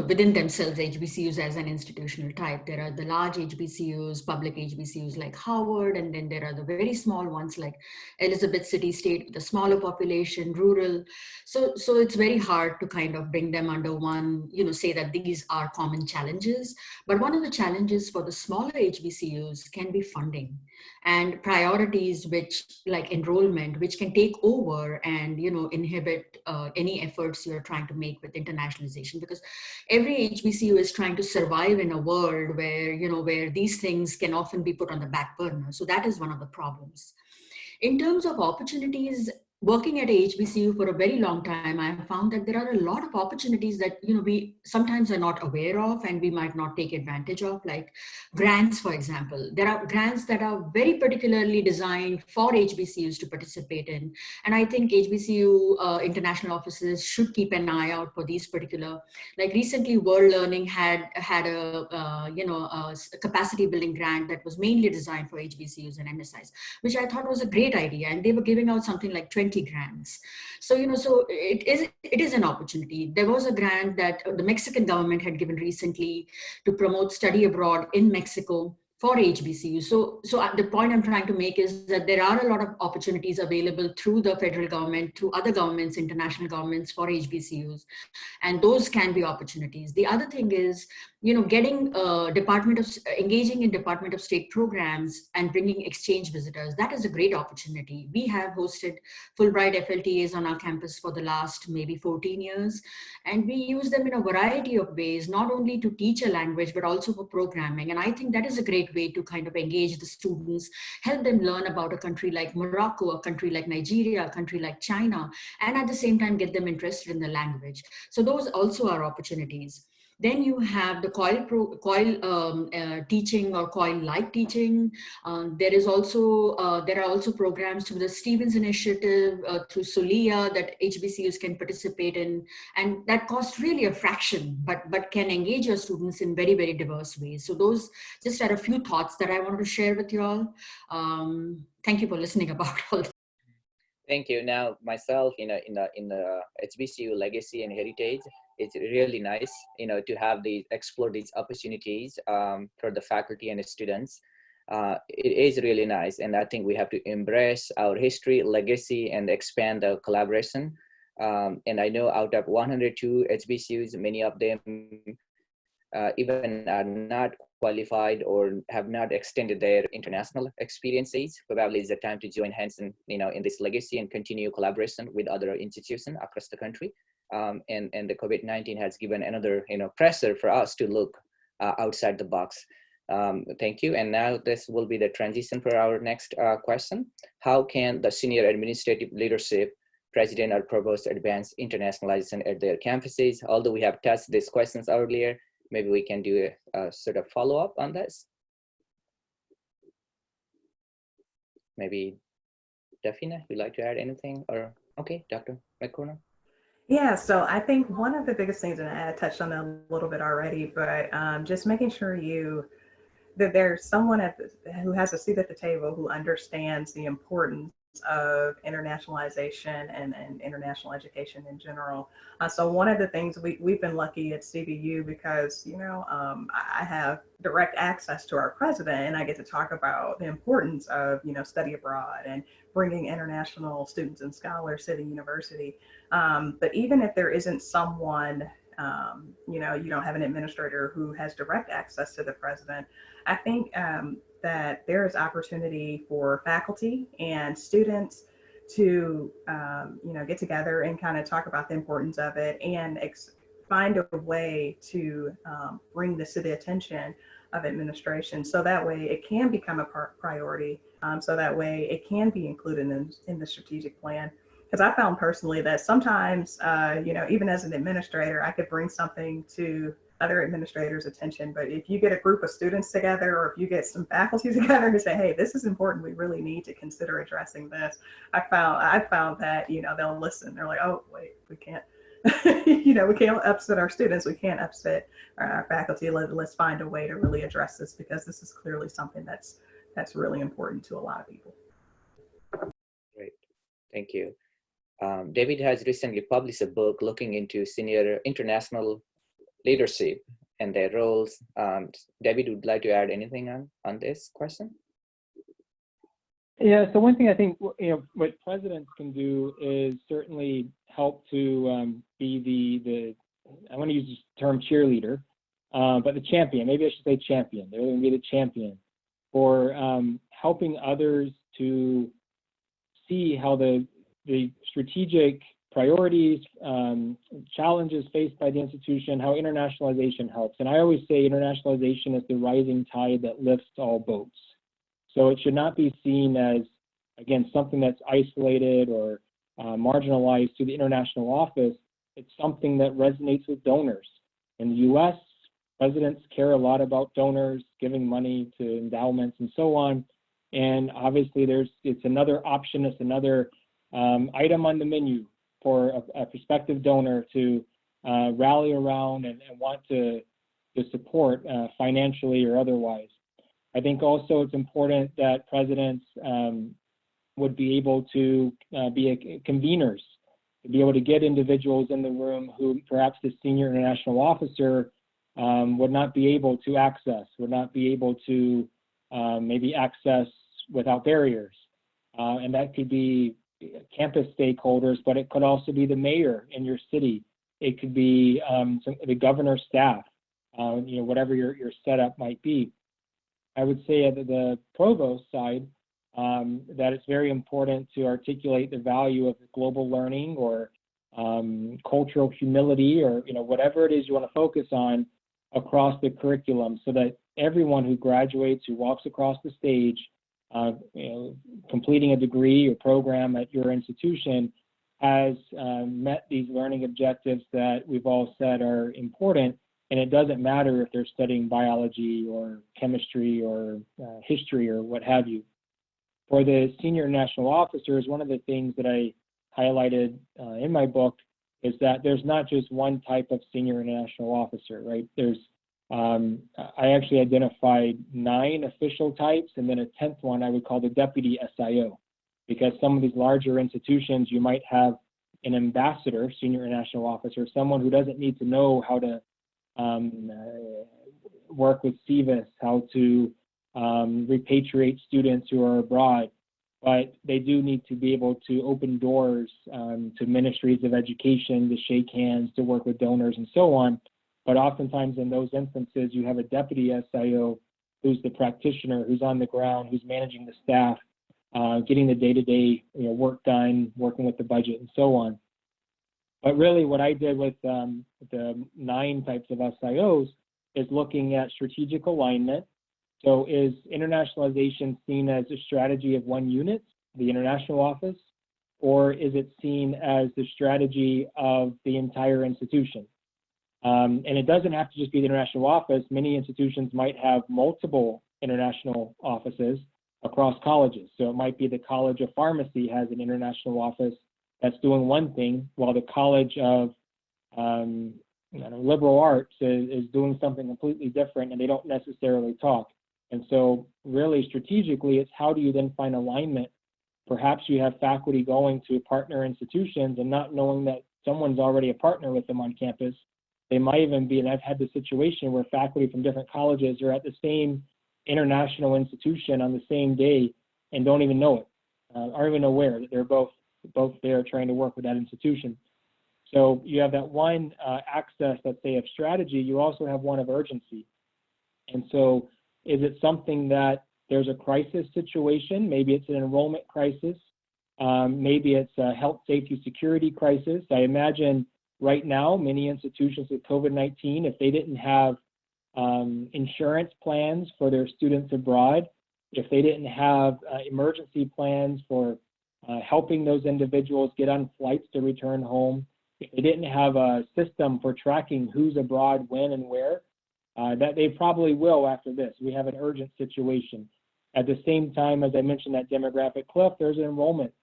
within themselves. HBCUs as an institutional type. There are the large HBCUs, public HBCUs like Howard, and then there are the very small ones like Elizabeth City State with a smaller population, rural. So it's very hard to kind of bring them under one, say that these are common challenges. But one of the challenges for the smaller HBCUs can be funding and priorities, which like enrollment, which can take over and inhibit any efforts you're trying to make with internationalization, because every HBCU is trying to survive in a world where where these things can often be put on the back burner. So that is one of the problems. In terms of opportunities, working at a HBCU for a very long time, I have found that there are a lot of opportunities that we sometimes are not aware of and we might not take advantage of, like grants, for example. There are grants that are very particularly designed for HBCUs to participate in, and I think HBCU international offices should keep an eye out for these particular. Like recently, World Learning had a capacity building grant that was mainly designed for HBCUs and MSIs, which I thought was a great idea, and they were giving out something like 20 grants. So, so it is an opportunity. There was a grant that the Mexican government had given recently to promote study abroad in Mexico for HBCU. So the point I'm trying to make is that there are a lot of opportunities available through the federal government, through other governments, international governments for HBCUs, and those can be opportunities. The other thing is, getting engaging in Department of State programs and bringing exchange visitors. That is a great opportunity. We have hosted Fulbright FLTAs on our campus for the last maybe 14 years, and we use them in a variety of ways, not only to teach a language, but also for programming. And I think that is a great way to kind of engage the students, help them learn about a country like Morocco, a country like Nigeria, a country like China, and at the same time get them interested in the language. So those also are opportunities. Then you have the COIL teaching or COIL-like teaching. There are also programs through the Stevens Initiative, through Solia, that HBCUs can participate in, and that costs really a fraction, but can engage your students in very, very diverse ways. So those just are a few thoughts that I wanted to share with you all. Thank you for listening about all that. Thank you. Now, myself, in the HBCU legacy and heritage, it's really nice, to have explore these opportunities for the faculty and the students. It is really nice, and I think we have to embrace our history, legacy, and expand the collaboration. And I know out of 102 HBCUs, many of them even are not qualified or have not extended their international experiences. Probably is the time to join hands in this legacy and continue collaboration with other institutions across the country. And the COVID-19 has given another pressure for us to look outside the box. Thank you. And now this will be the transition for our next question. How can the senior administrative leadership, president or provost, advance internationalization at their campuses? Although we have touched these questions earlier, maybe we can do a sort of follow-up on this. Maybe Dafina, you'd like to add anything? Or okay, Dr. McConner. Yeah, so I think one of the biggest things, and I touched on that a little bit already, but just making sure that there's someone who has a seat at the table who understands the importance of internationalization and international education in general. So one of the things we've been lucky at CBU because, I have direct access to our president, and I get to talk about the importance of, study abroad and bringing international students and scholars to the university. But even if there isn't someone, you don't have an administrator who has direct access to the president, I think that there is opportunity for faculty and students to, get together and kind of talk about the importance of it and find a way to bring this to the attention of administration. So that way it can become a priority. So that way it can be included in the strategic plan. Because I found personally that sometimes, even as an administrator, I could bring something to other administrators' attention. But if you get a group of students together, or if you get some faculty together who say, hey, this is important, we really need to consider addressing this, I found that, they'll listen. They're like, oh, wait, we can't, we can't upset our students. We can't upset our faculty. Let's find a way to really address this, because this is clearly something that's really important to a lot of people. Great, thank you. David has recently published a book looking into senior international leadership and their roles. David, would like to add anything on this question? Yeah, so one thing I think what presidents can do is certainly help to be the I want to use the term cheerleader, but the champion. Maybe I should say champion. They're going to be the champion for helping others to see how the strategic priorities, challenges faced by the institution, how internationalization helps. And I always say internationalization is the rising tide that lifts all boats. So it should not be seen as, again, something that's isolated or marginalized to the international office. It's something that resonates with donors. In the US, presidents care a lot about donors, giving money to endowments and so on. And obviously it's another option, it's another item on the menu for a prospective donor to rally around and want to support financially or otherwise. I think also it's important that presidents would be able to be conveners, to be able to get individuals in the room who perhaps the senior international officer would not be able to access, would not be able to maybe access without barriers. And that could be campus stakeholders, but it could also be the mayor in your city. It could be the governor's staff, whatever your setup might be. I would say at the provost side, that it's very important to articulate the value of global learning or cultural humility, or whatever it is you want to focus on across the curriculum, so that everyone who graduates, who walks across the stage, completing a degree or program at your institution, has met these learning objectives that we've all said are important. And it doesn't matter if they're studying biology or chemistry or history or what have you. For the senior national officers, one of the things that I highlighted in my book is that there's not just one type of senior national officer, right? I actually identified 9 official types, and then a 10th one I would call the deputy SIO, because some of these larger institutions, you might have an ambassador, senior national officer, someone who doesn't need to know how to work with CVIS, how to repatriate students who are abroad, but they do need to be able to open doors to ministries of education, to shake hands, to work with donors, and so on. But oftentimes in those instances, you have a deputy SIO who's the practitioner, who's on the ground, who's managing the staff, getting the day-to-day work done, working with the budget, and so on. But really what I did with the 9 types of SIOs is looking at strategic alignment. So is internationalization seen as a strategy of one unit, the international office, or is it seen as the strategy of the entire institution? And it doesn't have to just be the international office. Many institutions might have multiple international offices across colleges. So it might be the College of Pharmacy has an international office that's doing one thing, while the College of Liberal Arts is doing something completely different, and they don't necessarily talk. And so really strategically, it's how do you then find alignment? Perhaps you have faculty going to partner institutions and not knowing that someone's already a partner with them on campus. They might even be, and I've had the situation where faculty from different colleges are at the same international institution on the same day and don't even know it, aren't even aware that they're both there trying to work with that institution. So you have that one access, let's say, of strategy. You also have one of urgency. And so is it something that there's a crisis situation? Maybe it's an enrollment crisis. Maybe it's a health, safety, security crisis. I imagine right now, many institutions with COVID-19, if they didn't have insurance plans for their students abroad, if they didn't have emergency plans for helping those individuals get on flights to return home, if they didn't have a system for tracking who's abroad, when, and where, that they probably will after this. We have an urgent situation. At the same time, as I mentioned, that demographic cliff, there's an enrollment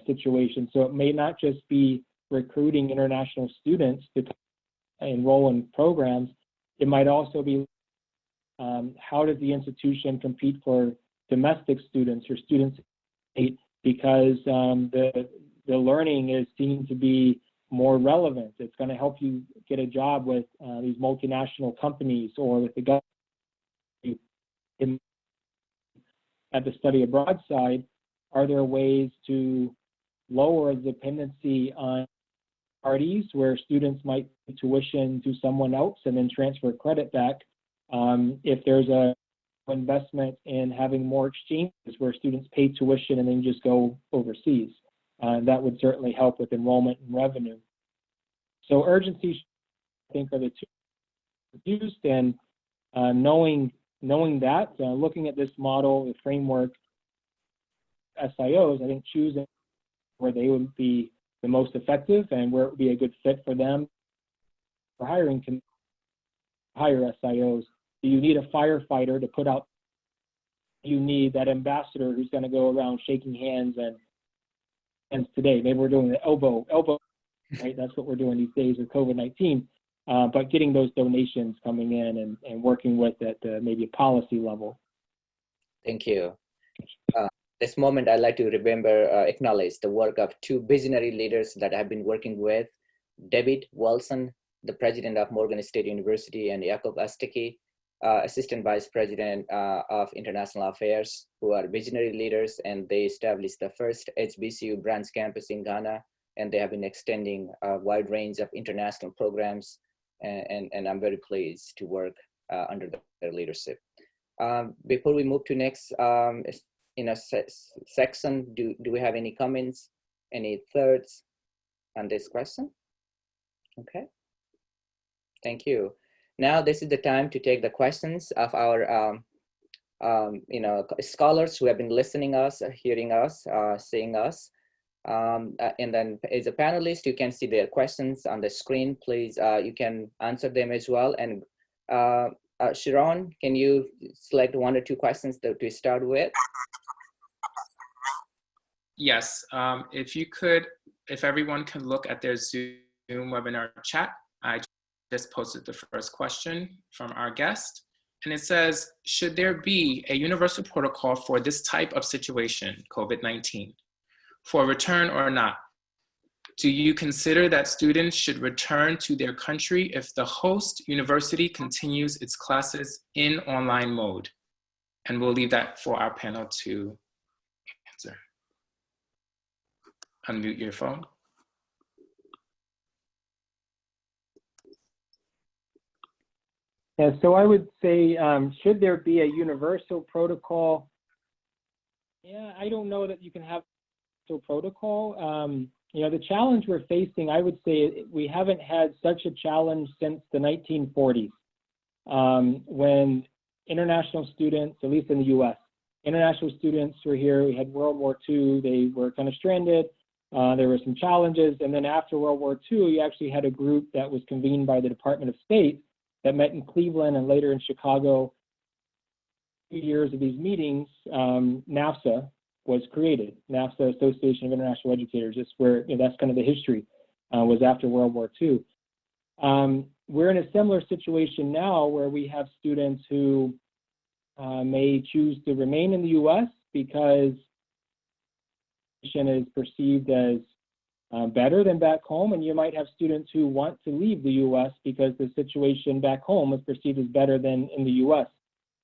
situation. So it may not just be recruiting international students to enroll in programs. It might also be how does the institution compete for domestic students or students, because the learning is seen to be more relevant. It's going to help you get a job with these multinational companies or with the government. At the study abroad side, are there ways to lower the dependency on parties where students might pay tuition to someone else and then transfer credit back? If there's a investment in having more exchanges where students pay tuition and then just go overseas, that would certainly help with enrollment and revenue. So urgency, I think, are the two used, and knowing that, looking at this model, the framework, SIOs, I think choosing where they would be the most effective and where it would be a good fit for them. For hiring, can hire SIOs. Do you need a firefighter to put out? You need that ambassador who's going to go around shaking hands and today. Maybe we're doing the elbow, right? That's what we're doing these days with COVID-19. But getting those donations coming in and working with at maybe a policy level. Thank you. This moment, I'd like to acknowledge the work of 2 visionary leaders that I've been working with, David Wilson, the president of Morgan State University, and Jakob Asteki, Assistant Vice President of International Affairs, who are visionary leaders, and they established the first HBCU branch campus in Ghana, and they have been extending a wide range of international programs, and I'm very pleased to work under their leadership. Before we move to next section, do we have any comments, any thoughts on this question? Okay, thank you. Now this is the time to take the questions of our scholars who have been listening us, hearing us, seeing us. And then as a panelist, you can see their questions on the screen. Please, you can answer them as well. And Sharon, can you select 1 or 2 questions to start with? Yes, if everyone can look at their Zoom webinar chat, I just posted the first question from our guest. And it says, should there be a universal protocol for this type of situation, COVID-19, for return or not? Do you consider that students should return to their country if the host university continues its classes in online mode? And we'll leave that for our panel to answer. Unmute your phone. Yeah, so I would say, should there be a universal protocol? Yeah, I don't know that you can have a protocol. The challenge we're facing, I would say we haven't had such a challenge since the 1940s, when international students, at least in the US, international students were here. We had World War II, they were kind of stranded. There were some challenges. And then after World War II, you actually had a group that was convened by the Department of State that met in Cleveland and later in Chicago. 2 years of these meetings, NAFSA was created. NAFSA, Association of International Educators, is where, that's kind of the history, was after World War II. We're in a similar situation now where we have students who may choose to remain in the US because is perceived as better than back home, and you might have students who want to leave the US because the situation back home is perceived as better than in the US.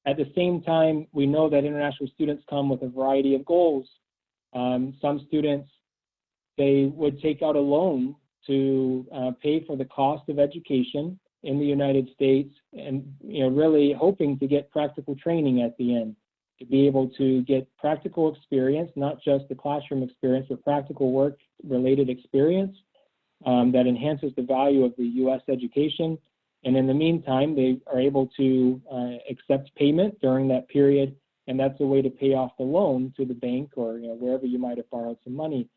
At the same time, we know that international students come with a variety of goals. Some students, they would take out a loan to pay for the cost of education in the United States, and really hoping to get practical training at the end, to be able to get practical experience, not just the classroom experience, but practical work-related experience that enhances the value of the U.S. education. And in the meantime, they are able to accept payment during that period, and that's a way to pay off the loan to the bank or wherever you might have borrowed some money.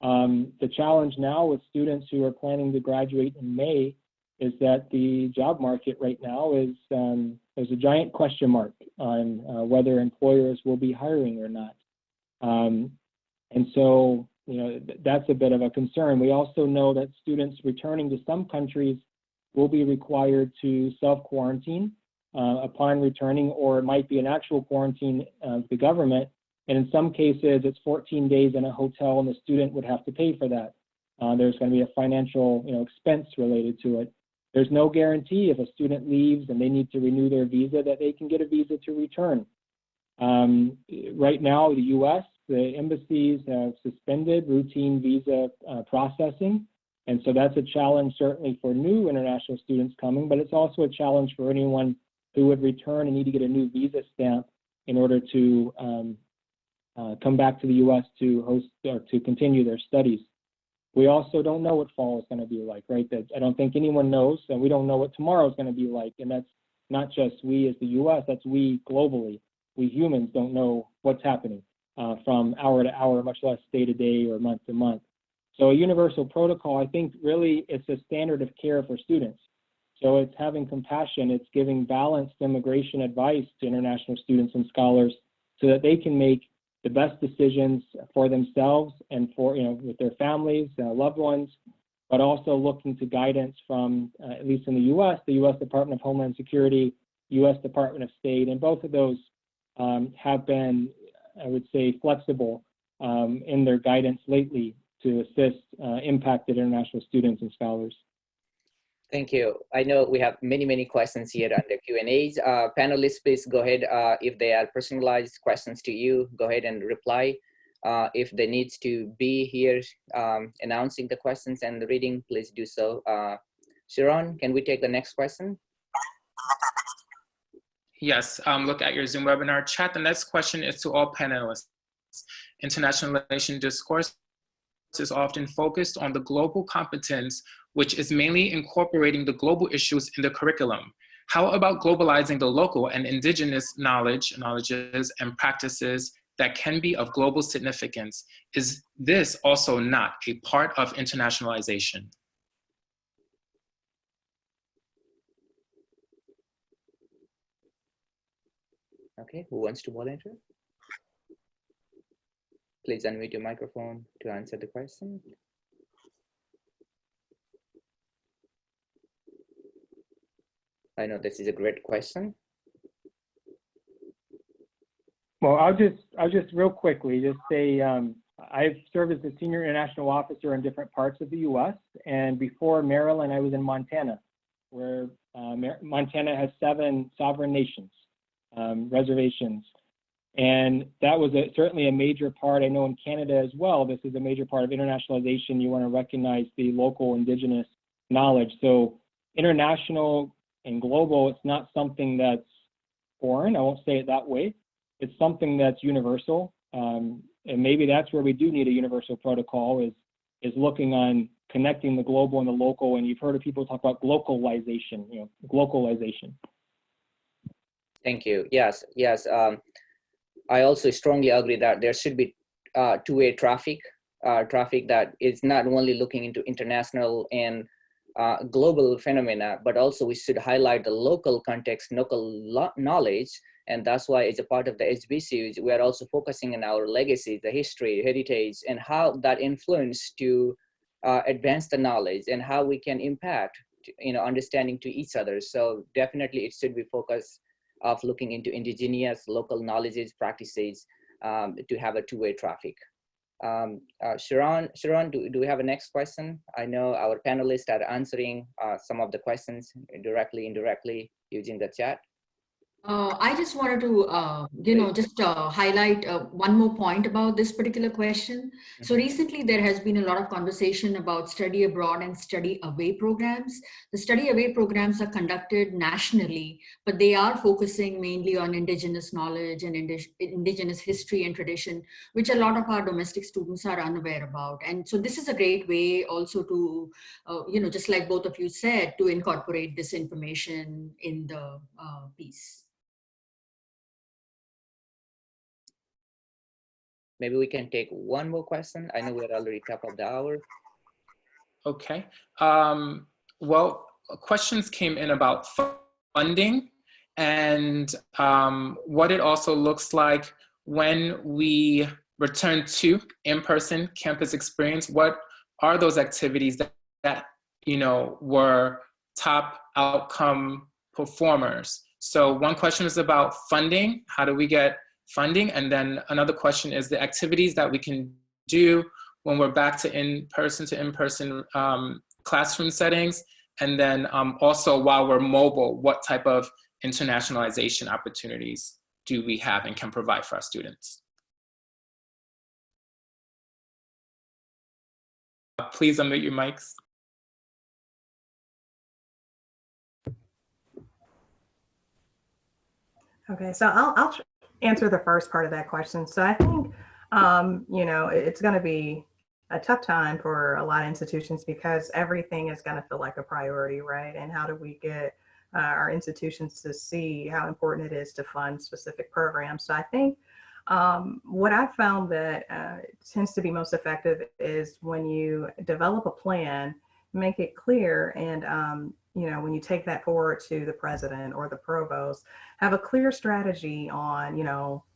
The challenge now with students who are planning to graduate in May is that the job market right now is there's a giant question mark on whether employers will be hiring or not. And so, that's a bit of a concern. We also know that students returning to some countries will be required to self-quarantine upon returning, or it might be an actual quarantine of the government. And in some cases, it's 14 days in a hotel, and the student would have to pay for that. There's going to be a financial expense related to it. There's no guarantee if a student leaves and they need to renew their visa that they can get a visa to return. Right now, the U.S., the embassies have suspended routine visa processing. And so that's a challenge certainly for new international students coming, but it's also a challenge for anyone who would return and need to get a new visa stamp in order to come back to the U.S. to host or to continue their studies. We also don't know what fall is going to be like, right? I don't think anyone knows, and we don't know what tomorrow is going to be like. And that's not just we as the U.S., that's we globally. We humans don't know what's happening from hour to hour, much less day to day or month to month. So a universal protocol, I think really it's a standard of care for students. So it's having compassion, it's giving balanced immigration advice to international students and scholars so that they can make the best decisions for themselves and for, with their families, loved ones, but also looking to guidance from, at least in the U.S., the U.S. Department of Homeland Security, U.S. Department of State, and both of those have been, I would say, flexible in their guidance lately to assist impacted international students and scholars. Thank you. I know we have many questions here under Q&As. Panelists, please go ahead. If they are personalized questions to you, go ahead and reply. If there needs to be here announcing the questions and the reading, please do so. Sharon, can we take the next question? Yes, look at your Zoom webinar chat. The next question is to all panelists. Internationalization discourse is often focused on the global competence, which is mainly incorporating the global issues in the curriculum. How about globalizing the local and indigenous knowledges and practices that can be of global significance? Is this also not a part of internationalization? Okay, who wants to volunteer? Please unmute your microphone to answer the question. I know this is a great question. Well, I'll just real quickly just say I've served as a senior international officer in different parts of the U.S. And before Maryland, I was in Montana, where Montana has 7 sovereign nations, reservations. And that was certainly a major part. I know in Canada as well, this is a major part of internationalization. You want to recognize the local indigenous knowledge. So international and global, it's not something that's foreign. I won't say it that way. It's something that's universal. And maybe that's where we do need a universal protocol is looking on connecting the global and the local. And you've heard of people talk about globalization, globalization. Thank you. Yes. I also strongly agree that there should be two-way traffic that is not only looking into international and global phenomena, but also we should highlight the local context, local knowledge. And that's why as a part of the HBCUs, we are also focusing on our legacy, the history, heritage, and how that influence to advance the knowledge and how we can impact, understanding to each other. So definitely it should be focused of looking into indigenous local knowledges, practices to have a two-way traffic. Sharon, do we have a next question? I know our panelists are answering some of the questions directly, indirectly using the chat. I just wanted to, highlight one more point about this particular question. So recently there has been a lot of conversation about study abroad and study away programs. The study away programs are conducted nationally, but they are focusing mainly on indigenous knowledge and indigenous history and tradition, which a lot of our domestic students are unaware about. And so this is a great way also to, just like both of you said, to incorporate this information in the piece. Maybe we can take one more question. I know we're already top of the hour. Okay. Well, questions came in about funding and what it also looks like when we return to in-person campus experience. What are those activities that were top outcome performers? So one question is about funding. How do we get funding? And then another question is the activities that we can do when we're back to in-person classroom settings. And then also while we're mobile, what type of internationalization opportunities do we have and can provide for our students? Please unmute your mics. Okay, so I'll answer the first part of that question. So I think, it's going to be a tough time for a lot of institutions because everything is going to feel like a priority, right? And how do we get our institutions to see how important it is to fund specific programs? So I think what I found that tends to be most effective is when you develop a plan, make it clear, and when you take that forward to the president or the provost, have a clear strategy on,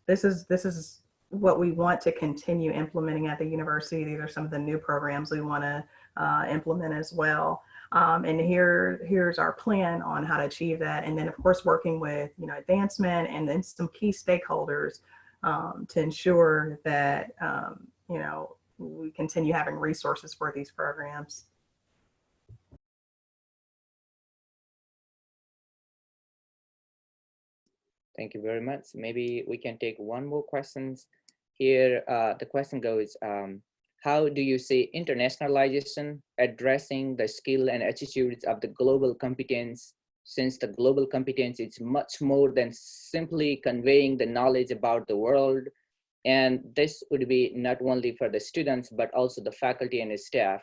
this is what we want to continue implementing at the university. These are some of the new programs we want to implement as well. And here's our plan on how to achieve that. And then of course, working with, advancement and then some key stakeholders to ensure that, we continue having resources for these programs. Thank you very much. Maybe we can take one more questions here. The question goes, how do you see internationalization addressing the skill and attitudes of the global competence, since the global competence is much more than simply conveying the knowledge about the world? And this would be not only for the students, but also the faculty and the staff.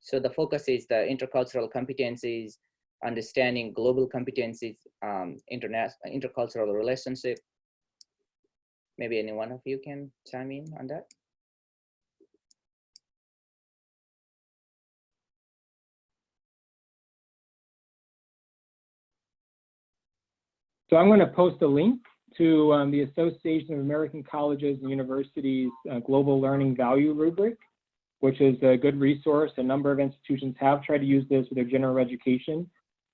So the focus is the intercultural competencies, understanding global competencies, intercultural relationship. Maybe any one of you can chime in on that. So I'm going to post a link to the Association of American Colleges and Universities Global Learning Value Rubric, which is a good resource. A number of institutions have tried to use this with their general education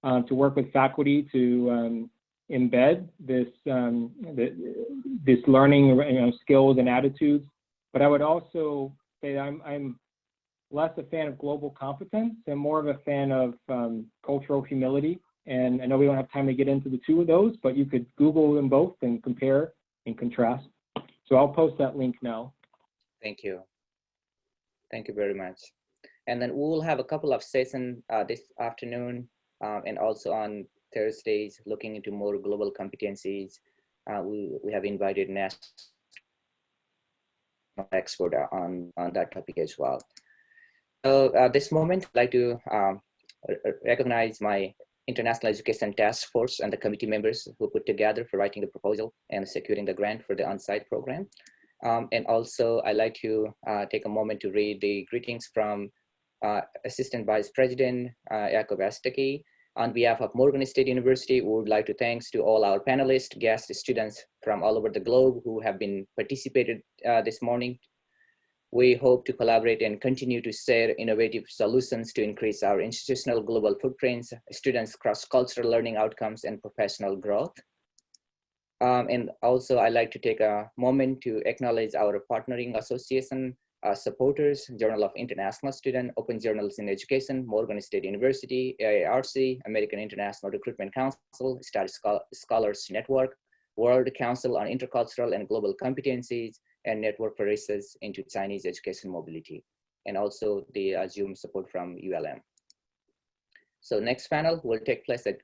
to work with faculty to embed this, this learning skills and attitudes. But I would also say I'm less a fan of global competence and more of a fan of cultural humility. And I know we don't have time to get into the two of those, but you could Google them both and compare and contrast. So I'll post that link now. Thank you. Thank you very much. And then we'll have a couple of sessions this afternoon and also on Thursdays looking into more global competencies. We have invited national expert on that topic as well. So at this moment, I'd like to recognize my International Education Task Force and the committee members who put together for writing the proposal and securing the grant for the on-site program. And also I'd like to take a moment to read the greetings from Assistant Vice President Jakob Astaki. On behalf of Morgan State University, we would like to thanks to all our panelists, guests, students from all over the globe who have been participated this morning. We hope to collaborate and continue to share innovative solutions to increase our institutional global footprints, students' cross-cultural learning outcomes, and professional growth. And also, I'd like to take a moment to acknowledge our partnering association supporters, Journal of International Student, Open Journals in Education, Morgan State University, AIRC, American International Recruitment Council, Star Scholars Network, World Council on Intercultural and Global Competencies, and Network for Research into Chinese Education Mobility, and also the Zoom support from ULM. So next panel will take place at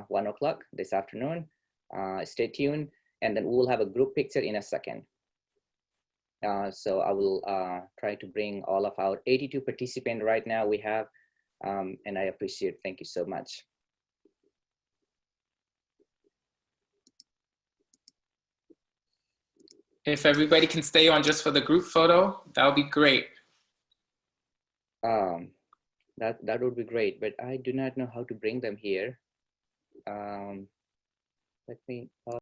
1 o'clock this afternoon. Stay tuned, and then we'll have a group picture in a second. So I will try to bring all of our 82 participants right now we have, and I appreciate, thank you so much. If everybody can stay on just for the group photo, that would be great. That would be great, but I do not know how to bring them here. Let me